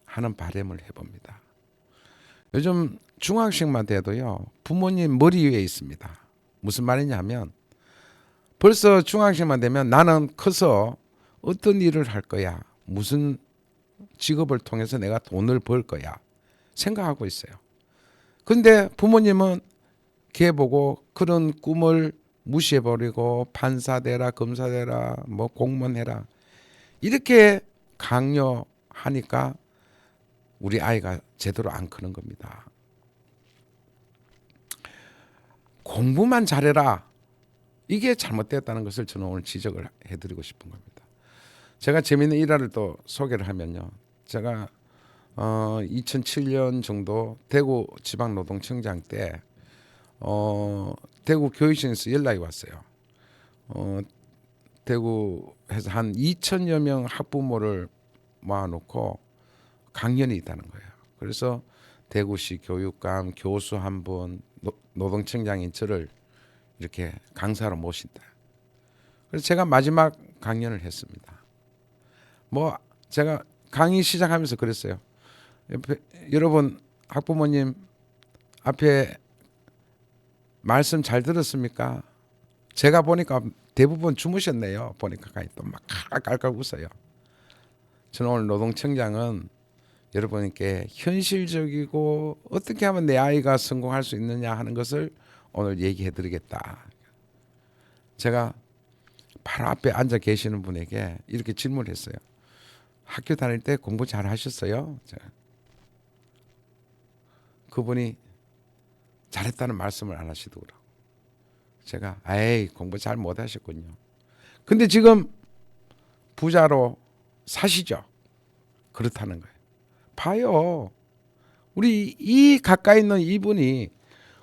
하는 바람을 해봅니다. 요즘 중학생만 돼도요, 부모님 머리 위에 있습니다. 무슨 말이냐면 벌써 중학생만 되면 나는 커서 어떤 일을 할 거야, 무슨 직업을 통해서 내가 돈을 벌 거야 생각하고 있어요. 근데 부모님은 걔 보고 그런 꿈을 무시해버리고 판사 되라, 검사 되라, 뭐 공무원 해라 이렇게 강요하니까 우리 아이가 제대로 안 크는 겁니다. 공부만 잘해라, 이게 잘못됐다는 것을 저는 오늘 지적을 해드리고 싶은 겁니다. 제가 재미있는 일화를 또 소개를 하면요, 제가 2007년 정도 대구 지방노동청장 때 대구 교육청에서 연락이 왔어요. 대구에서 한 2천여 명 학부모를 모아놓고 강연이 있다는 거예요. 그래서 대구시 교육감, 교수 한 분, 노동청장인 저를 이렇게 강사로 모신다. 그래서 제가 마지막 강연을 했습니다. 뭐 제가 강의 시작하면서 그랬어요. 여러분 학부모님 앞에 말씀 잘 들었습니까? 제가 보니까 대부분 주무셨네요. 보니까 또 막 깔깔 웃어요. 저는 오늘 노동청장은 여러분께 현실적이고 어떻게 하면 내 아이가 성공할 수 있느냐 하는 것을 오늘 얘기해 드리겠다. 제가 바로 앞에 앉아 계시는 분에게 이렇게 질문을 했어요. 학교 다닐 때 공부 잘 하셨어요? 그분이 잘했다는 말씀을 안 하시더라고요. 제가 에이 공부 잘 못 하셨군요. 근데 지금 부자로 사시죠? 그렇다는 거예요. 봐요. 우리 이 가까이 있는 이분이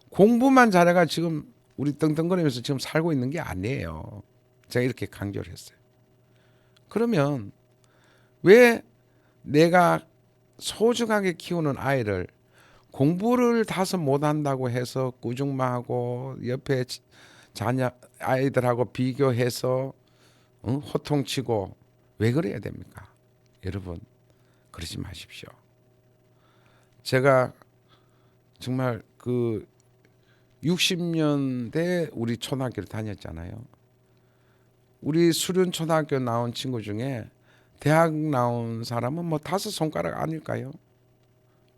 공부만 잘해가 지금 우리 떵떵거리면서 지금 살고 있는 게 아니에요. 제가 이렇게 강조를 했어요. 그러면 왜 내가 소중하게 키우는 아이를 공부를 다소 못한다고 해서 꾸중마하고 옆에 자녀 아이들하고 비교해서 호통치고 왜 그래야 됩니까? 여러분 그러지 마십시오. 제가 정말 그 60년대 우리 초등학교를 다녔잖아요. 우리 수련 초등학교 나온 친구 중에 대학 나온 사람은 뭐 5손가락 아닐까요?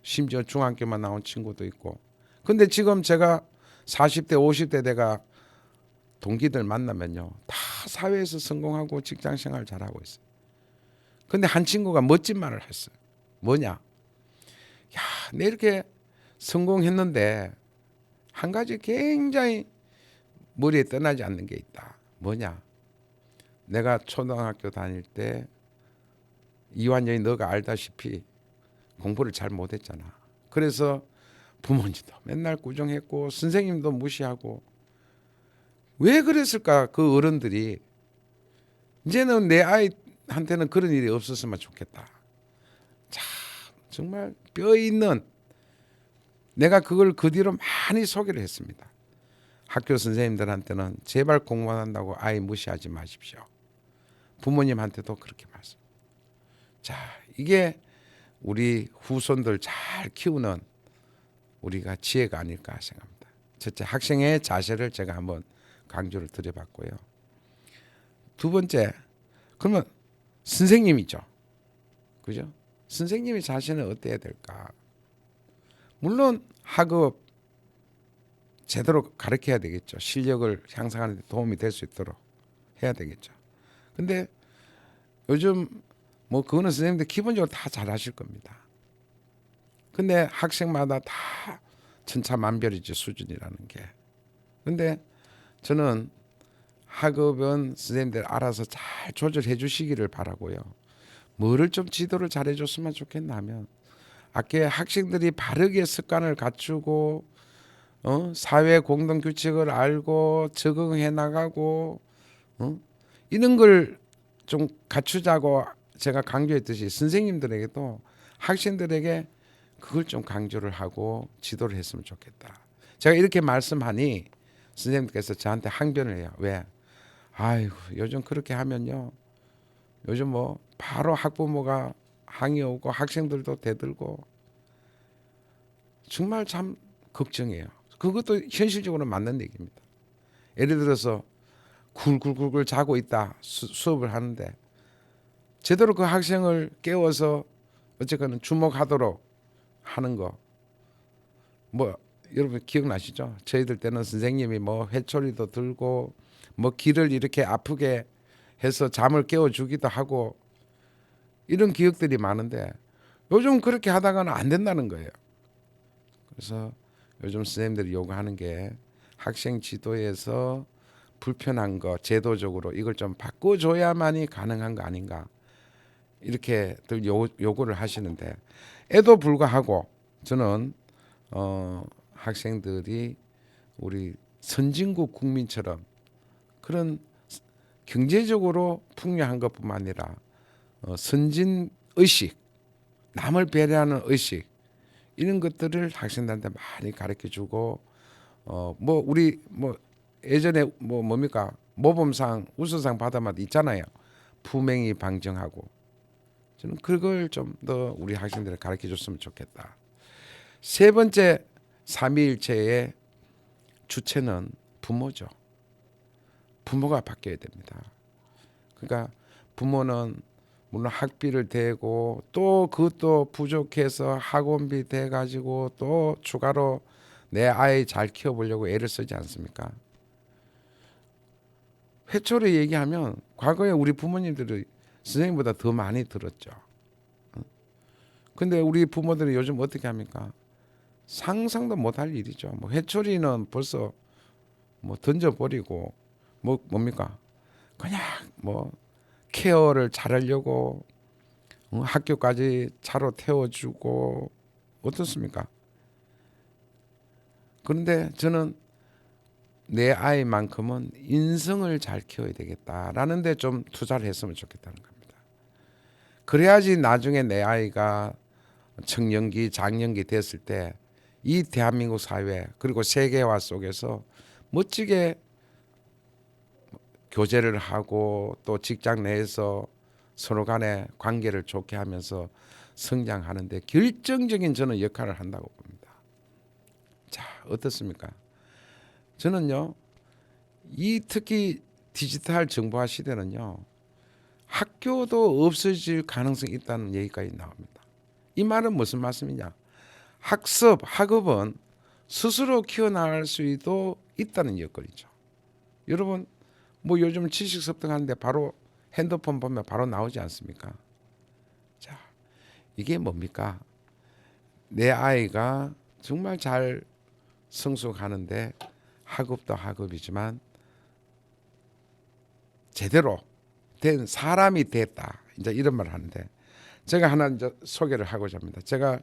심지어 중학교만 나온 친구도 있고. 근데 지금 제가 40대 50대 대가 동기들 만나면요 다 사회에서 성공하고 직장생활 잘하고 있어요. 근데 한 친구가 멋진 말을 했어요. 뭐냐? 야, 내 이렇게 성공했는데 한 가지 굉장히 머리에 떠나지 않는 게 있다. 뭐냐? 내가 초등학교 다닐 때 이완전히 너가 알다시피 공부를 잘 못했잖아. 그래서 부모님도 맨날 꾸중했고 선생님도 무시하고 왜 그랬을까? 그 어른들이 이제는 내 아이한테는 그런 일이 없었으면 좋겠다. 참 정말 뼈 있는 내가 그걸 그 뒤로 많이 소개를 했습니다. 학교 선생님들한테는 제발 공부만 한다고 아이 무시하지 마십시오. 부모님한테도 그렇게 말씀. 자, 이게 우리 후손들 잘 키우는 우리가 지혜가 아닐까 생각합니다. 첫째, 학생의 자세를 제가 한번 강조를 드려봤고요. 두 번째, 그러면 선생님이죠. 그죠? 선생님의 자세는 어때야 될까? 물론 학업 제대로 가르쳐야 되겠죠. 실력을 향상하는 데 도움이 될 수 있도록 해야 되겠죠. 근데 요즘 뭐 그거는 선생님들 기본적으로 다 잘하실 겁니다. 근데 학생마다 다 천차만별이지 수준이라는 게. 근데 저는 학업은 선생님들 알아서 잘 조절해 주시기를 바라고요. 뭐를 좀 지도를 잘해 줬으면 좋겠나 하면 아까 학생들이 바르게 습관을 갖추고 사회 공동 규칙을 알고 적응해 나가고 이런 걸 좀 갖추자고 제가 강조했듯이 선생님들에게도 학생들에게 그걸 좀 강조를 하고 지도를 했으면 좋겠다. 제가 이렇게 말씀하니 선생님께서 저한테 항변을 해요. 왜? 아이고 요즘 그렇게 하면요. 요즘 뭐 바로 학부모가 항의 오고 학생들도 대들고 정말 참 걱정이에요. 그것도 현실적으로 맞는 얘기입니다. 예를 들어서 굴굴굴굴 자고 있다 수업을 하는데 제대로 그 학생을 깨워서 어쨌거나 주목하도록 하는 거. 뭐 여러분 기억나시죠? 저희들 때는 선생님이 뭐 회초리도 들고 뭐 귀를 이렇게 아프게 해서 잠을 깨워주기도 하고 이런 기억들이 많은데 요즘 그렇게 하다가는 안 된다는 거예요. 그래서 요즘 선생님들이 요구하는 게 학생 지도에서 불편한 거 제도적으로 이걸 좀 바꿔줘야만이 가능한 거 아닌가 이렇게들 요구를 하시는데 에도 불구하고 저는 학생들이 우리 선진국 국민처럼 그런 경제적으로 풍요한 것뿐만 아니라 선진 의식, 남을 배려하는 의식 이런 것들을 학생들한테 많이 가르쳐주고 뭐 우리 뭐 예전에 뭐 뭡니까 모범상 우수상 받아만 있잖아요. 품행이 방정하고 저는 그걸 좀 더 우리 학생들을 가르쳐줬으면 좋겠다. 세 번째 삼위일체의 주체는 부모죠. 부모가 바뀌어야 됩니다. 그러니까 부모는 물론 학비를 대고 또 그것도 부족해서 학원비 대 가지고 또 추가로 내 아이 잘 키워보려고 애를 쓰지 않습니까? 회초리 얘기하면 과거에 우리 부모님들이 선생님보다 더 많이 들었죠. 근데 우리 부모들이 요즘 어떻게 합니까? 상상도 못할 일이죠. 뭐 회초리는 벌써 뭐 던져버리고 뭡니까? 그냥 뭐 케어를 잘하려고 학교까지 차로 태워주고 어떻습니까? 그런데 저는 내 아이만큼은 인성을 잘 키워야 되겠다라는 데 좀 투자를 했으면 좋겠다는 겁니다. 그래야지 나중에 내 아이가 청년기, 장년기 됐을 때 이 대한민국 사회 그리고 세계화 속에서 멋지게 교제를 하고 또 직장 내에서 서로 간의 관계를 좋게 하면서 성장하는데 결정적인 저는 역할을 한다고 봅니다. 자, 어떻습니까? 저는요, 이 특히 디지털 정보화 시대는요, 학교도 없어질 가능성이 있다는 얘기까지 나옵니다. 이 말은 무슨 말씀이냐? 학업은 스스로 키워나갈 수도 있다는 여건이죠. 여러분, 뭐 요즘 지식 습득하는데 바로 핸드폰 보면 바로 나오지 않습니까? 자, 이게 뭡니까? 내 아이가 정말 잘 성숙하는데 학업도 학업이지만 제대로 된 사람이 됐다. 이제 이런 말을 하는데 제가 하나 이제 소개를 하고자 합니다. 제가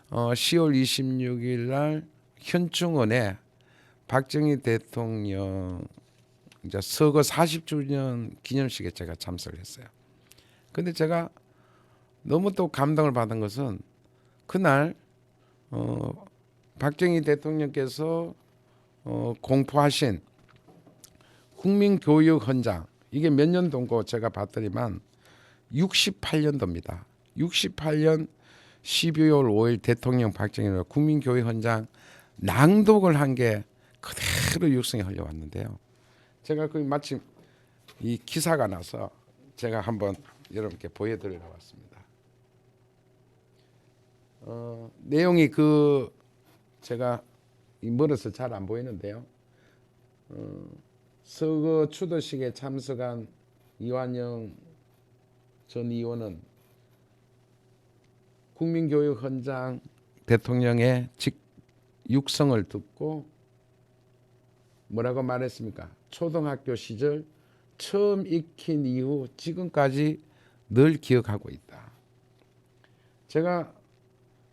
10월 26일 날 현충원에 박정희 대통령 이제 서거 40주년 기념식에 제가 참석을 했어요. 근데 제가 너무 또 감동을 받은 것은 그날 박정희 대통령께서 공포하신 국민교육 헌장, 이게 몇 년도인고 제가 봤더니만 68년도입니다. 68년 12월 5일 대통령 박정희로 국민교육 헌장 낭독을 한 게 그대로 육성에 흘려왔는데요. 제가 그 마침 이 기사가 나서 제가 한번 여러분께 보여드리러 왔습니다. 내용이 제가 멀어서 잘 안 보이는데요. 서거 추도식에 참석한 이완영 전 의원은 국민교육 헌장 대통령의 육성을 듣고 뭐라고 말했습니까? 초등학교 시절 처음 익힌 이후 지금까지 늘 기억하고 있다. 제가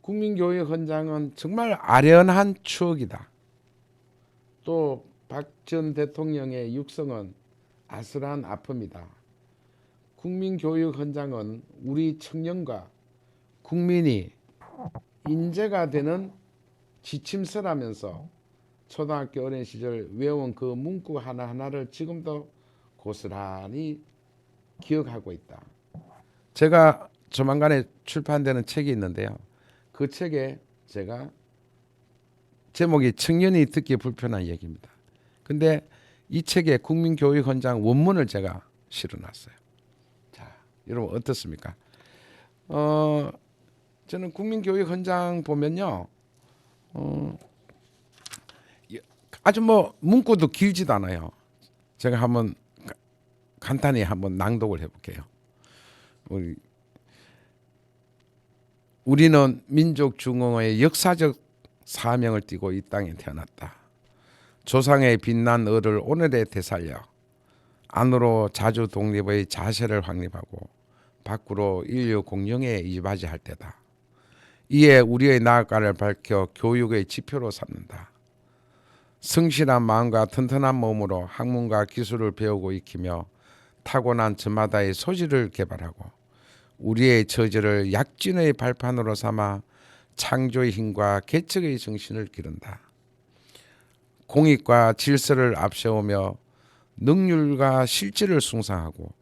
국민교육 헌장은 정말 아련한 추억이다. 또 박 전 대통령의 육성은 아슬한 아픔이다. 국민교육 헌장은 우리 청년과 국민이 인재가 되는 지침서라면서 초등학교 어린 시절 외운 그 문구 하나하나를 지금도 고스란히 기억하고 있다. 제가 조만간에 출판되는 책이 있는데요. 그 책에 제가 제목이 청년이 듣기 불편한 얘기입니다. 근데 이 책에 국민교육 헌장 원문을 제가 실어놨어요. 자, 여러분 어떻습니까? 저는 국민교육 헌장 보면요, 아주 뭐 문구도 길지도 않아요. 제가 한번 간단히 한번 낭독을 해볼게요. 우리는 민족 중흥의 역사적 사명을 띠고 이 땅에 태어났다. 조상의 빛난 을을 오늘에 되살려 안으로 자주 독립의 자세를 확립하고 밖으로 인류 공영에 이바지할 때다. 이에 우리의 나아가를 밝혀 교육의 지표로 삼는다. 성실한 마음과 튼튼한 몸으로 학문과 기술을 배우고 익히며 타고난 저마다의 소질을 개발하고 우리의 처지를 약진의 발판으로 삼아 창조의 힘과 개척의 정신을 기른다. 공익과 질서를 앞세우며 능률과 실질을 숭상하고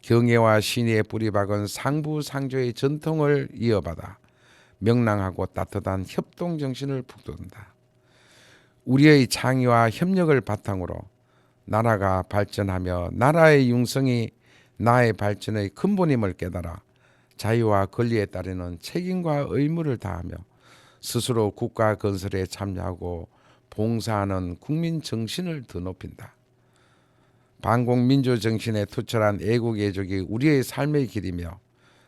경애와 신의에 뿌리박은 상부상조의 전통을 이어받아 명랑하고 따뜻한 협동정신을 북돋운다. 우리의 창의와 협력을 바탕으로 나라가 발전하며 나라의 융성이 나의 발전의 근본임을 깨달아 자유와 권리에 따르는 책임과 의무를 다하며 스스로 국가 건설에 참여하고 봉사하는 국민 정신을 더 높인다. 반공민주 정신에 투철한 애국 애족이 우리의 삶의 길이며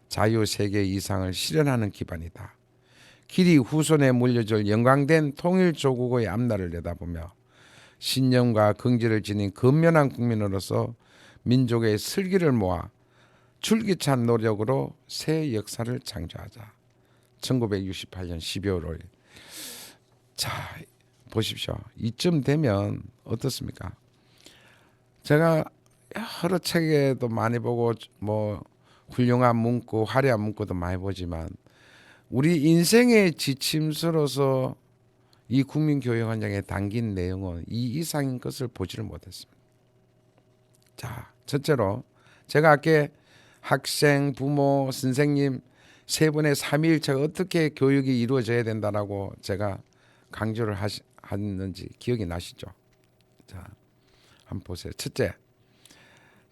자유 세계 이상을 실현하는 기반이다. 길이 후손에 물려줄 영광된 통일 조국의 앞날을 내다보며 신념과 긍지를 지닌 근면한 국민으로서 민족의 슬기를 모아 줄기찬 노력으로 새 역사를 창조하자. 1968년 12월 5일. 자, 보십시오. 이쯤 되면 어떻습니까? 제가 여러 책에도 많이 보고 뭐 훌륭한 문구, 화려한 문구도 많이 보지만 우리 인생의 지침서로서 이 국민교육원장에 담긴 내용은 이 이상인 것을 보지를 못했습니다. 자, 첫째로 제가 아까 학생, 부모, 선생님 세 분의 삼위일체가 어떻게 교육이 이루어져야 된다라고 제가 강조를 하는지 기억이 나시죠? 자, 한번 보세요. 첫째,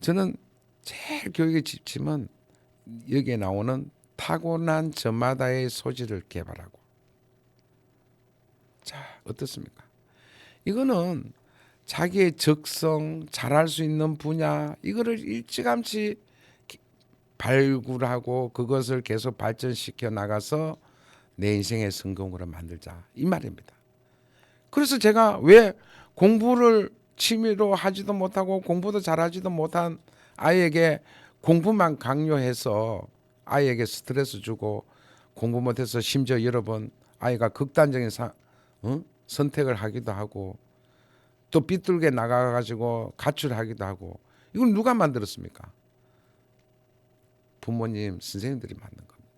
저는 제일 교육의 지침은 여기에 나오는 타고난 저마다의 소질을 개발하고. 자, 어떻습니까? 이거는 자기의 적성, 잘할 수 있는 분야 이거를 일찌감치 발굴하고 그것을 계속 발전시켜 나가서 내 인생의 성공으로 만들자 이 말입니다. 그래서 제가 왜 공부를 취미로 하지도 못하고 공부도 잘하지도 못한 아이에게 공부만 강요해서 아이에게 스트레스 주고 공부 못해서 심지어 여러 번 아이가 극단적인 선택을 하기도 하고 또 삐뚤게 나가가지고 가출하기도 하고 이걸 누가 만들었습니까? 부모님, 선생님들이 만든 겁니다.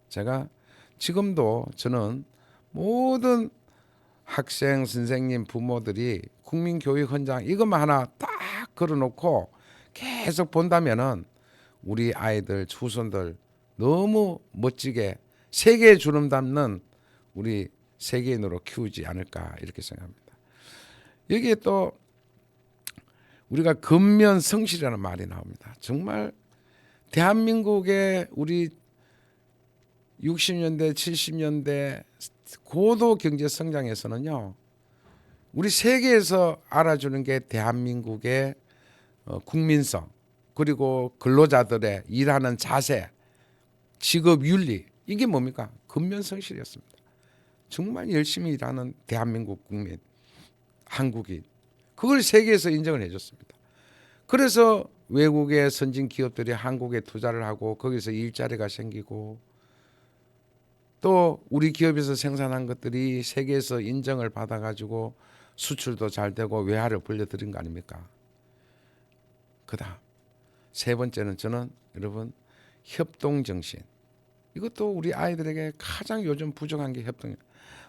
제가 지금도 저는 모든 학생, 선생님, 부모들이 국민교육 헌장 이것만 하나 딱 걸어놓고 계속 본다면은 우리 아이들, 후손들 너무 멋지게 세계에 주름 담는 우리 세계인으로 키우지 않을까 이렇게 생각합니다. 여기에 또 우리가 근면성실이라는 말이 나옵니다. 정말 대한민국의 우리 60년대, 70년대 고도 경제 성장에서는요. 우리 세계에서 알아주는 게 대한민국의 국민성 그리고 근로자들의 일하는 자세, 직업 윤리 이게 뭡니까? 근면성실이었습니다. 정말 열심히 일하는 대한민국 국민, 한국인 그걸 세계에서 인정을 해줬습니다. 그래서 외국의 선진 기업들이 한국에 투자를 하고 거기서 일자리가 생기고 또 우리 기업에서 생산한 것들이 세계에서 인정을 받아가지고 수출도 잘 되고 외화를 불려들인 거 아닙니까? 그다음 세 번째는 저는 여러분 협동정신 이것도 우리 아이들에게 가장 요즘 부족한 게 협동.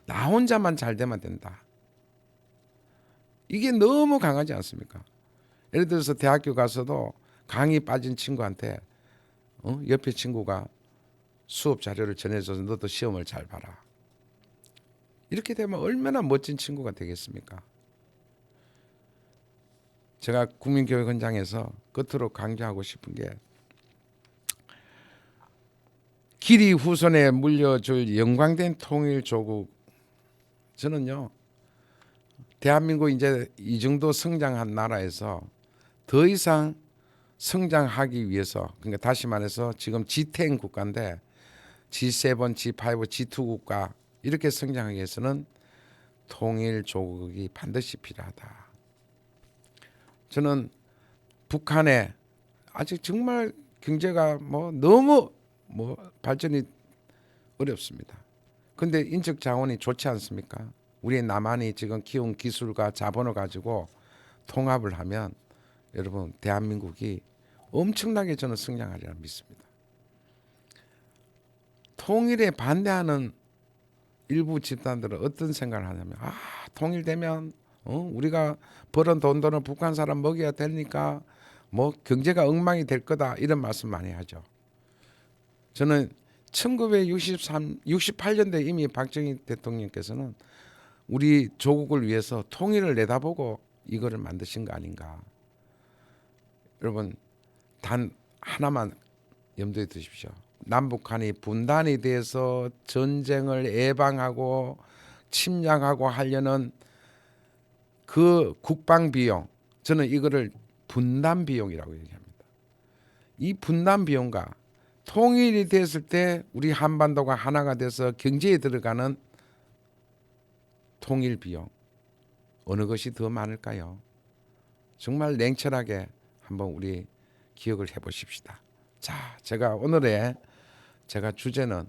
나 혼자만 잘 되면 된다. 이게 너무 강하지 않습니까? 예를 들어서 대학교 가서도 강의 빠진 친구한테 옆에 친구가 수업 자료를 전해줘서 너도 시험을 잘 봐라. 이렇게 되면 얼마나 멋진 친구가 되겠습니까? 제가 국민교육 현장에서 끝으로 강조하고 싶은 게 길이 후손에 물려줄 영광된 통일 조국. 저는요 대한민국 이제 이 정도 성장한 나라에서 더 이상 성장하기 위해서 그러니까 다시 말해서 지금 G10 국가인데 G7, G5, G2 국가 이렇게 성장하기 위해서는 통일 조국이 반드시 필요하다. 저는 북한에 아직 정말 경제가 너무 발전이 어렵습니다. 그런데 인적 자원이 좋지 않습니까? 우리 남한이 지금 키운 기술과 자본을 가지고 통합을 하면 여러분 대한민국이 엄청나게 저는 성장하리라 믿습니다. 통일에 반대하는 일부 집단들은 어떤 생각을 하냐면 통일되면 우리가 벌은 돈들은 북한 사람 먹여야 되니까 경제가 엉망이 될 거다 이런 말씀 많이 하죠. 저는 1968년대 이미 박정희 대통령께서는 우리 조국을 위해서 통일을 내다보고 이거를 만드신 거 아닌가. 여러분 단 하나만 염두에 두십시오. 남북한이 분단이 돼서 전쟁을 예방하고 침략하고 하려는 그 국방 비용, 저는 이거를 분단 비용이라고 얘기합니다. 이 분단 비용과 통일이 됐을 때 우리 한반도가 하나가 돼서 경제에 들어가는 통일 비용, 어느 것이 더 많을까요? 정말 냉철하게 한번 우리 기억을 해보십시다. 자, 제가 오늘의 주제는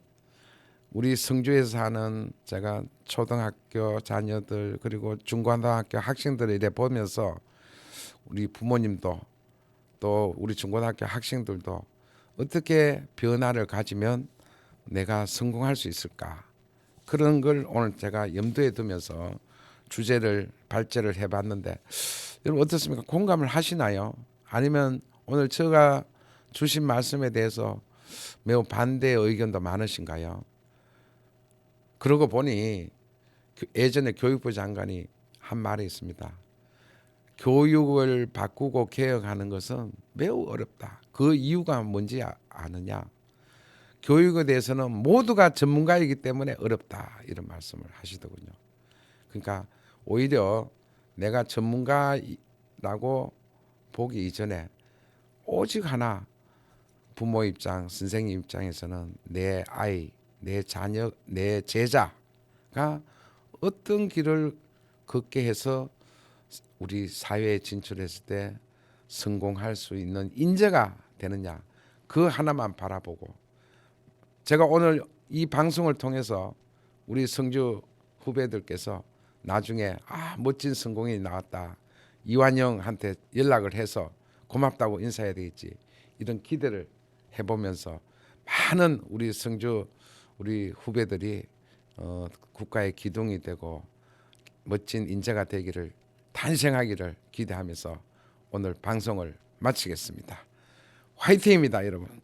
우리 성주에서 사는 제가 초등학교 자녀들 그리고 중고등학교 학생들을 이래 보면서 우리 부모님도 또 우리 중고등학교 학생들도 어떻게 변화를 가지면 내가 성공할 수 있을까, 그런 걸 오늘 제가 염두에 두면서 주제를 발제를 해봤는데 여러분 어떻습니까? 공감을 하시나요? 아니면 오늘 제가 주신 말씀에 대해서 매우 반대의 의견도 많으신가요? 그러고 보니 예전에 교육부 장관이 한 말이 있습니다. 교육을 바꾸고 개혁하는 것은 매우 어렵다. 그 이유가 뭔지 아느냐? 교육에 대해서는 모두가 전문가이기 때문에 어렵다, 이런 말씀을 하시더군요. 그러니까 오히려 내가 전문가라고 보기 이전에 오직 하나, 부모 입장, 선생님 입장에서는 내 아이, 내 자녀, 내 제자가 어떤 길을 걷게 해서 우리 사회에 진출했을 때 성공할 수 있는 인재가 되느냐, 그 하나만 바라보고, 제가 오늘 이 방송을 통해서 우리 성주 후배들께서 나중에 멋진 성공이 나왔다, 이완영한테 연락을 해서 고맙다고 인사해야 되겠지, 이런 기대를 해보면서 많은 우리 성주 우리 후배들이 국가의 기둥이 되고 멋진 인재가 되기를, 탄생하기를 기대하면서 오늘 방송을 마치겠습니다. 화이팅입니다, 여러분.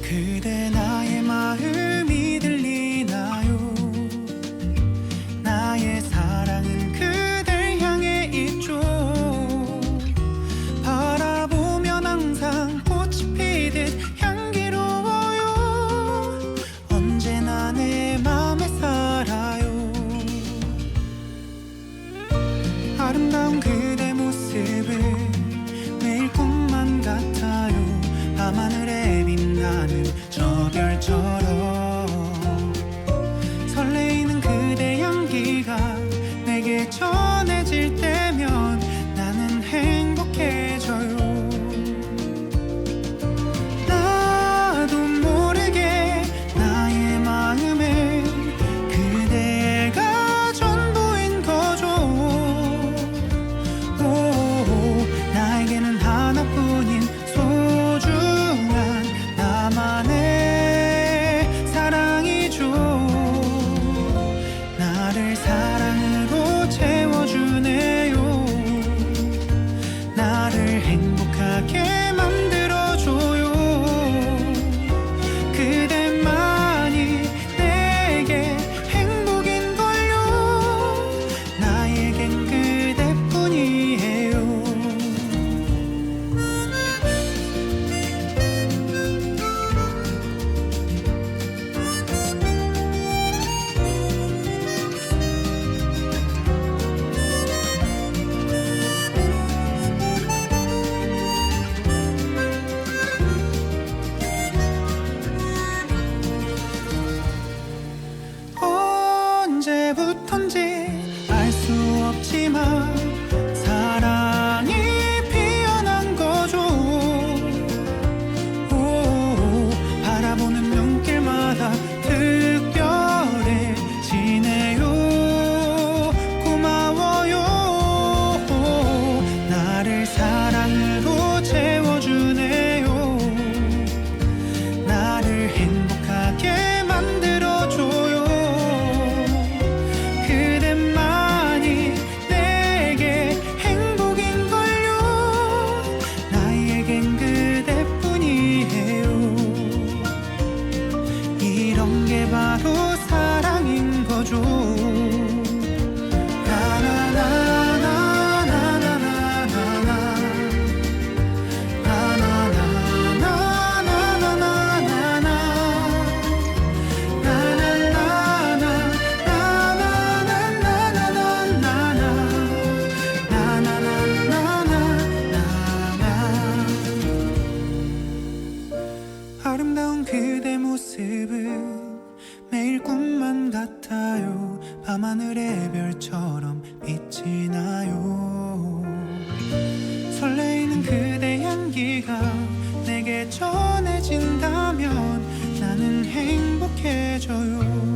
그대 나의 마음이 들리나요? 나의 사랑 향기가 내게 전해진다면 나는 행복해져요.